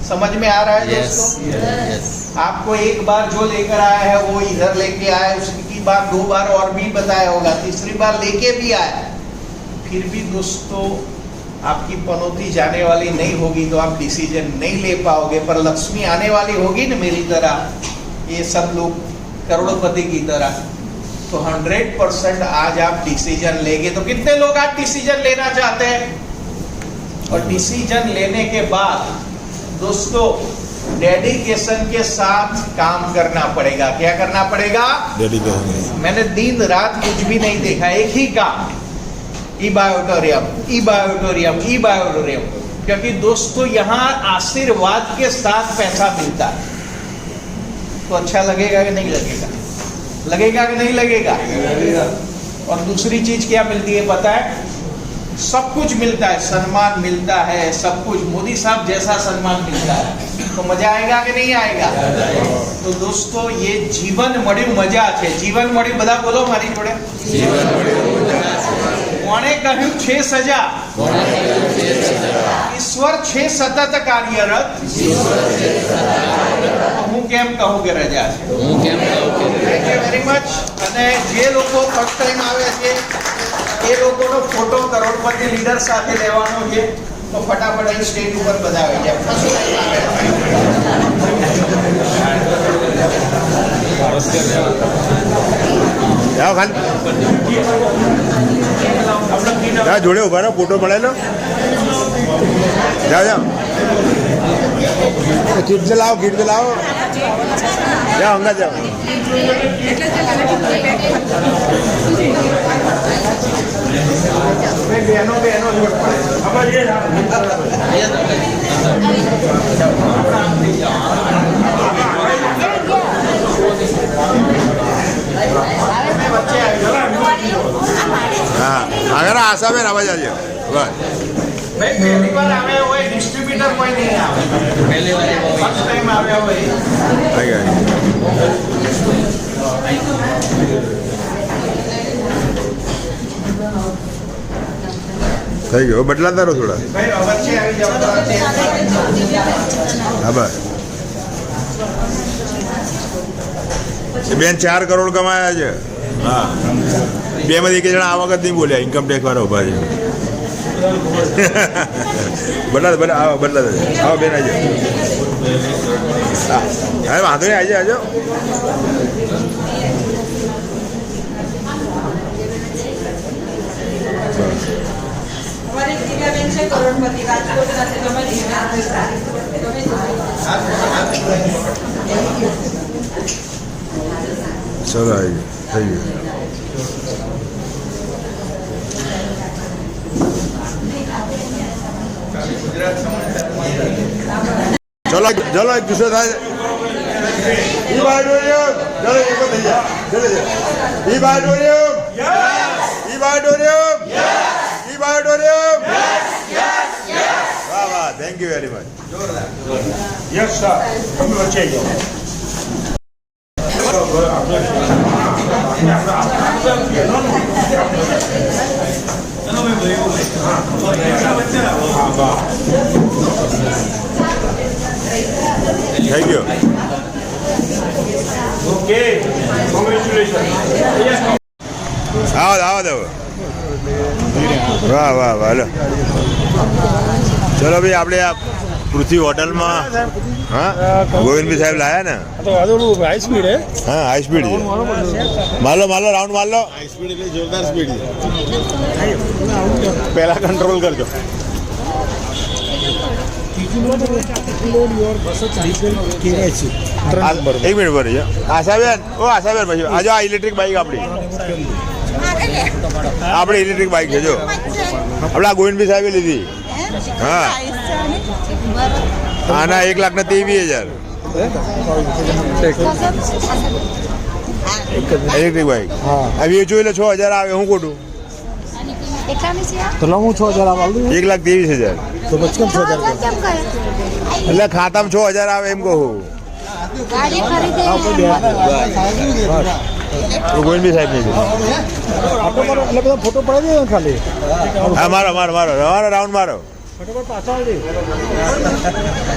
समझ में आ रहा है दोस्तों? आपको एक बार जो लेकर आया है वो इधर लेके आया, उसकी बात 2 बार और भी बताया होगा, तीसरी बार लेके भी आया. फिर भी दोस्तों आपकी पनौती जाने वाली नहीं होगी तो आप डिसीजन नहीं ले पाओगे. पर लक्ष्मी आने वाली होगी ना मेरी तरह, ये सब लोग करोड़पति की तरह, तो 100% आज आप डिसीजन लेंगे. तो कितने लोग आज डिसीजन लेना चाहते हैं? और डिसीजन लेने के बाद दोस्तों डेडिकेशन के साथ काम करना पड़ेगा. क्या करना पड़ेगा? डेडिकेशन. मैंने दिन रात कुछ भी नहीं देखा, एक ही काम, ई-बायोटोरियम. क्योंकि दोस्तों यहाँ आशीर्वाद के साथ पैसा मिलता है. तो अच्छा लगेगा कि नहीं लगेगा? लगेगा कि नहीं लगेगा? और दूसरी चीज क्या मिलती है पता है? सब कुछ मिलता है. सम्मान मिलता है, सब कुछ. मोदी साहब जैसा सम्मान मिलता है तो मजा आएगा कि नहीं आएगा? तो दोस्तों ये जीवन मळ्યું મજા છે. જીવન મળ્યું બધા બોલો મારી જોડે. કોણે કહ્યું છે સજા? ઈશ્વર છે સતત કાર્યરત. હું કેમ કહું કે રજા છે? Thank you very much. અને જે લોકો ફર્સ્ટ ટાઈમ આવે છે એ લોકોનો ફોટો કરોડપતિ લીડર સાથે લેવાનો છે. તો ફટાફટ અહીં સ્ટેજ ઉપર બધા આવી જાય. ફર્સ્ટ ટાઈમ આવે જોડે ઉભા રહો, ફોટો પડેલો. જાઓ જાઓ, કીટ લાવો, કીટ લાવો. જાઓ અંગા જાઓ. બહેનો હા આગળ આશાબેન આવા જાજો. બસ ભાઈ પહેલી વાર આવ્યા હોય ડિસ્ટ્રીબ્યુટર કોઈ નહીં આવે. પહેલી વાર ફર્સ્ટ ટાઈમ આવ્યા હોય. થઈ ગયો, બદલાતા રહો થોડા. ભાઈ વચ્ચે આવી જાઓ. હા બસ. બેન 4 કરોડ કમાયા છે. હા, બેમાંથી એક જણા આ વખત નહીં બોલ્યા, ઇન્કમ ટેક્સ વાળા ઉભા છે. બદલાતા આવો, બદલાતા આવો બેન, આવજો. હા હવે વાંધો નહીં, આવજો આવજો. અમારી દીવાબેન છે કરોડપતિ રાજકોટના છે. તમારી ચલો આવી થઈ ગયું. ચલો ચલો એક ગુસ્સો થાય. ઈ બાડોરિયમ ચલો એક થઈ જાય. ચલો ઈ બાડોરિયમ, ઈ બાડોરિયમ, ઈ બાડોરિયમ. વાહ વાહ, thank you very much. Yes sir, તમે વચ્ચે આવી જાઓ. Thank you. Okay, congratulation. આવો આવો દો. વાહ વાહ વાહ. લો ચલો ભાઈ, આપણે આ પૃથ્વી હોટલમાં હા ગોવિંદભાઈ સાહેબ લાયા ને. હાઈ સ્પીડ હે. હા હાઈ સ્પીડ છે. માલો માલો રાઉન્ડ માર લો. હાઈ સ્પીડ એટલે જોરદાર સ્પીડ છે. પહેલા કંટ્રોલ કરજો. એક મિનિટ ભરી છે. આશાબેન, ઓ આશાબેન પછી આજો, આ ઇલેક્ટ્રિક બાઇક આપણી ઇલેક્ટ્રિક બાઇક છે. જો આપણે આ ગોવિંદભાઈ સાહેબે લીધી. હા આના 1,23,000 ઇલેક્ટ્રિક બાઇક. આ વેચું એટલે 6,000 આવે. હું ખોટું? તો હું 6,000 આપું. 1,23,000. તો પછી કેમ 6,000? એટલે ખાતામાં 6,000 આવે એમ કહું. ગોવિંદભાઈ સાહેબ ની એટલે બધા ફોટો પડાવી દે ખાલી. હા મારો મારો મારો મારો રાઉન્ડ મારો. ફટોફટ પાછા આવી.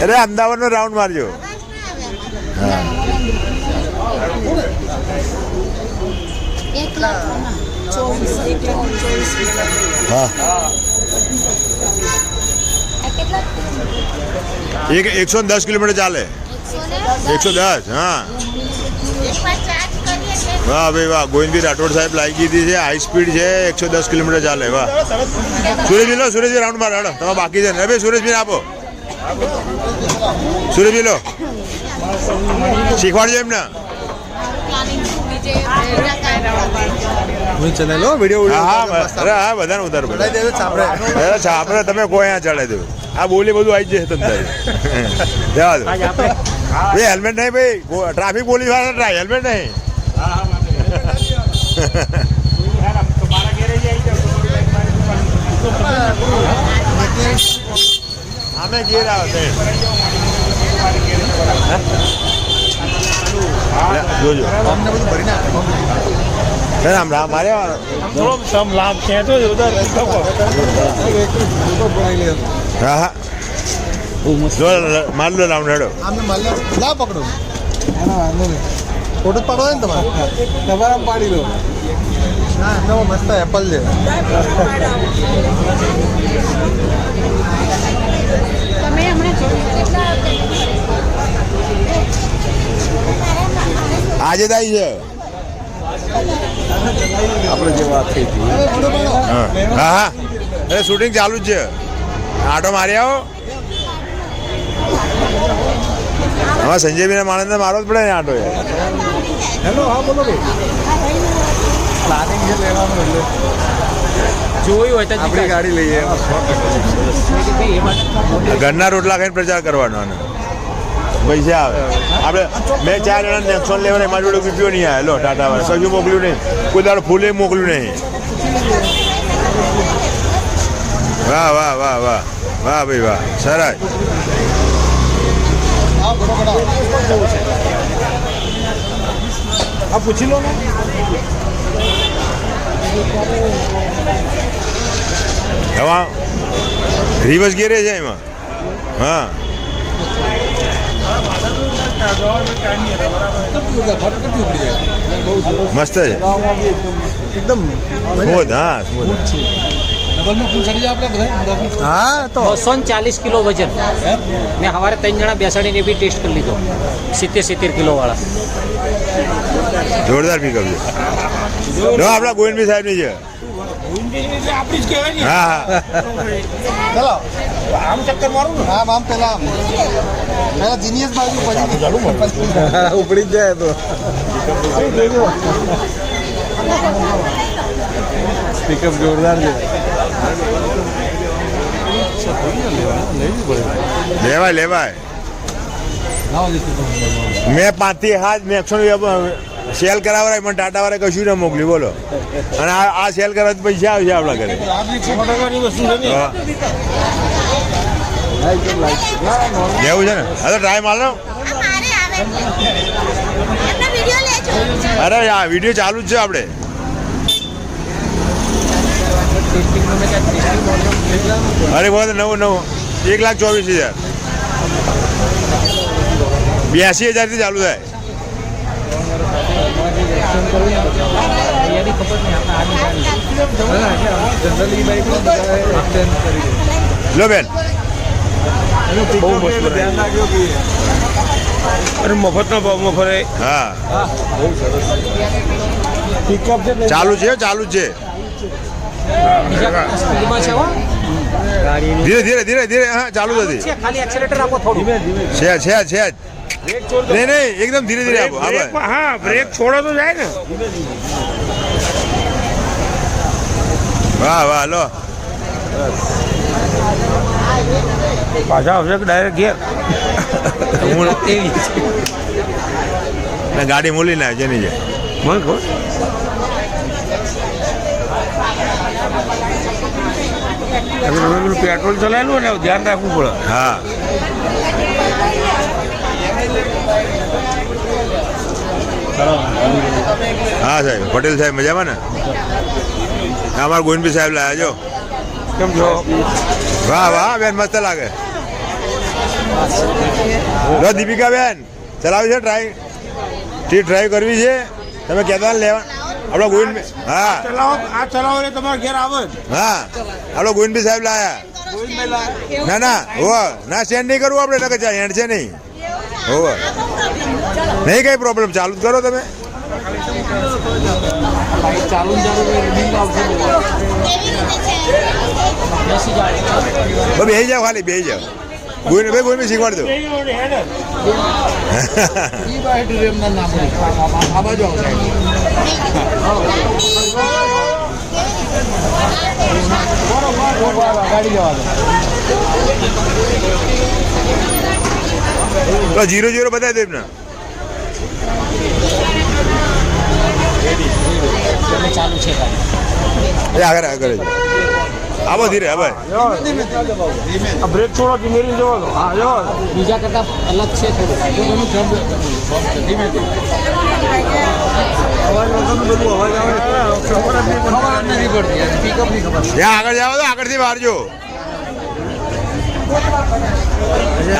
અરે અમદાવાદનો રાઉન્ડ મારજો. હા હા 110 કિલોમીટર ચાલે. 110. હા વાહ ભાઈ વાહ. ગોવિંદભાઈ રાઠોડ સાહેબ લાગી દીધી છે. હાઈ સ્પીડ છે. 110 કિલોમીટર ચાલે. વાહ. સુરેશભાઈ લો, સુરેશભાઈ રાઉન્ડ મારો. હેડો તમે બાકી છે ને ભાઈ. સુરેશભાઈ આપો. સુરેશભાઈ લો, શીખવાડજો એમને. હા અરે હા બધાને ઉતારો. છાપરે તમે કોઈ અહીંયા ચડાવી દો. આ બોલી બધું આવી જશે તમને. જવા દો ભાઈ. હેલ્મેટ નહીં ભાઈ. ટ્રાફિક પોલીસ વાળા હેલ્મેટ નહીં. અમે ઘેર આવે. જોજો રામ રામ મારે થોડો સમ લાભ ખેંચો છો હા હા માર લો રામ હેડો આમને માલ્યો લા પકડો વાંધો નહીં ફોટો પાડવા ને તમારે પાડી લો ના તો મસ્ત એપલ છે તમે આજે દાઈ છે આપણે જે વાત થઈ હતી હા હા અરે શૂટિંગ ચાલુ જ છે આટો મારી આવો હા સંજયભાઈ માણસને મારવો જ પડે ને આટો હેલો હા બોલો પ્લાનિંગ છે લેવાનું એટલે જોયું હોય તો આપણી ગાડી લઈએ ઘરના રોટલા ખાઈને પ્રચાર કરવાનો અને પૈસા આવે આપણે 2-4 જણા નેક્સોન લેવાના એમાં જોડે રૂપિયો નહીં આવે લો ટાટા વાળા કશું મોકલ્યું નહીં કોઈ દાડો ફૂલે મોકલ્યું નહીં વાહ વાહ વાહ વાહ વાહ ભાઈ વાહ સરસ આ પૂછી લો ને હવે રિવર્સ ગેરે છે એમાં હા મસ્ત છે એકદમ સ્મૂથ હા સ્મૂથ હા તો 240 કિલો વજન મેં સવારે 3 જણા બેસાડીને બી ટેસ્ટ કરી લીધો 70 કિલો વાળા જોરદાર પિકઅપ છે જો આપણા ગોવિંદભાઈ સાહેબની છે આપણી જ કહેવાય ને હા હા ચલો આમ ચક્કર મારું ને આમ પેલા જીનિયસ બાજુ ઉપડી જ જાય તો પિકઅપ જોરદાર છે લેવાય લેવાય મેં 5 થી 7 મેક્સોન સેલ કરાવરાય પણ ટાટા વાળા કશું ના મોકલ્યું બોલો અને આ સેલ કરવા પૈસા આવશે આપણા ઘરે જેવું છે ને હવે ટ્રાય માર લો અરે આ વિડીયો ચાલુ જ છે આપણે અરે બોલો નવું 1,24,000 82,000 થી ચાલુ થાય લો બેન બહુ મસ્ત ધ્યાન રાખ્યો કે અરે મફતના ભાવમાં ફરે હા બહુ સરસ પિકઅપ છે ચાલુ છે ધીરે ધીરે ધીરે ધીરે હા ચાલુ નથી ખાલી એક્સેલેટર આપો થોડું છે નહીં એકદમ ધીરે ધીરે આપો હા બ્રેક છોડો તો જાય ને વાહ વાહ લો પાછા આવશે ડાયરેક્ટ ઘેર ગાડી મોલી ના જેની છે મને ખબર પેટ્રોલ ચલાવેલું ને ધ્યાન રાખવું પડે હા હા સાહેબ પટેલ સાહેબ મજામાં ને અમારા ગોવિંદભાઈ સાહેબ લાયા જો કેમ છો વાહ વાહ બેન મસ્ત લાગે લો દીપિકા બેન ચલાવી છે ટ્રાય કરવી છે તમે કહેતા લેવા આપણા ગોવિંદભાઈ હા આ ચલાવો એટલે તમારા ઘેર આવે જ હા આપણા ગોવિંદભાઈ સાહેબ લાયા ના ના સ્ટેન્ડ નહીં કરવું આપણે નકર હેન્ડ છે નહીં હોવે નહીં કઈ પ્રોબ્લેમ ચાલુ જ કરો તમે બેસી જાઓ ખાલી બેસી જાઓ ગોવિંદભાઈ શીખવાડ દો તો 0-0 બતાવી દે એમને ચાલુ છે આગળ આવો ધીરે હવે બ્રેક થોડો ધીમેરી જવો તો હા જો બીજા કરતા અલગ છે થોડું ત્યાં આગળ જાઓ તો આગળથી બહાર જો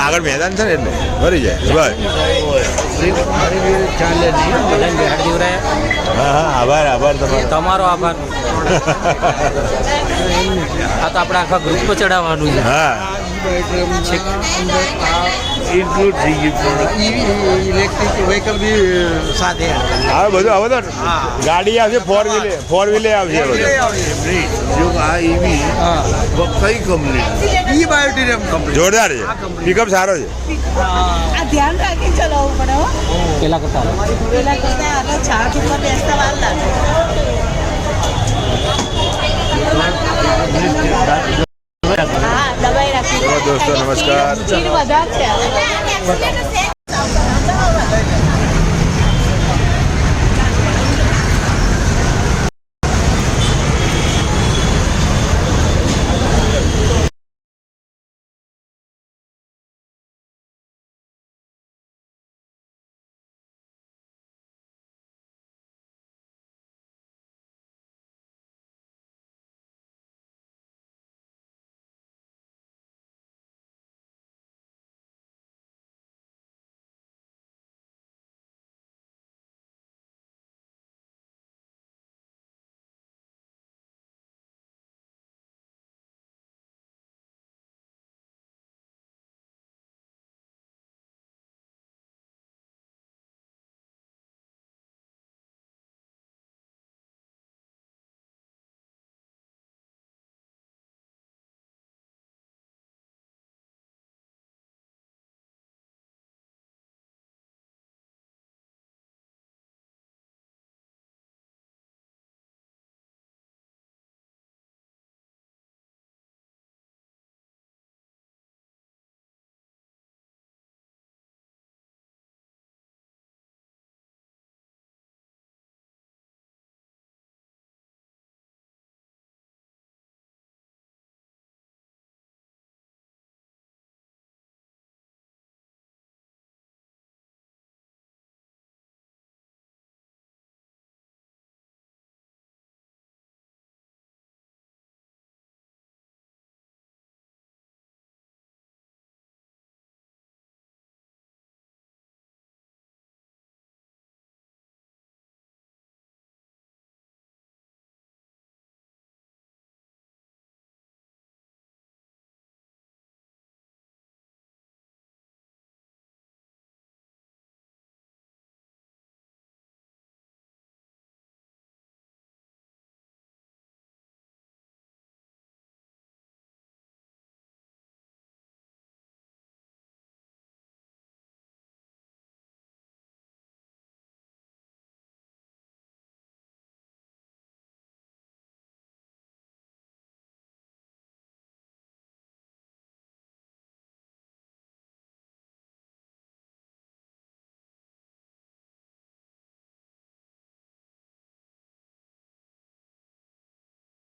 આગળ મેદાન છે ને એટલે ભરી જાય બસ. હા હા આભાર આભાર તમારો આભાર. આ તો આપણે આખા ગ્રુપ પર ચડાવવાનું છે. હા ઇન્ક્લુડ થઈ ગયું ઇલેક્ટ્રિક વ્હીકલ બી સાથે હવે બધું હવે તો ગાડી આવશે ફોર વ્હીલે આવશે જો આ ઈવી કઈ કંપની ઈ બાયોટેરિયમ કંપની જોરદાર છે પિકઅપ સારો છે. આ ધ્યાન રાખીને ચલાવવું પડે હો. પેલા કરતા આગળ ચાર્જ ઉપર બેસતા વાર લાગે. હા દબાઈ રાખી. દોસ્તો નમસ્કાર. સ્પીડ વધારે છે.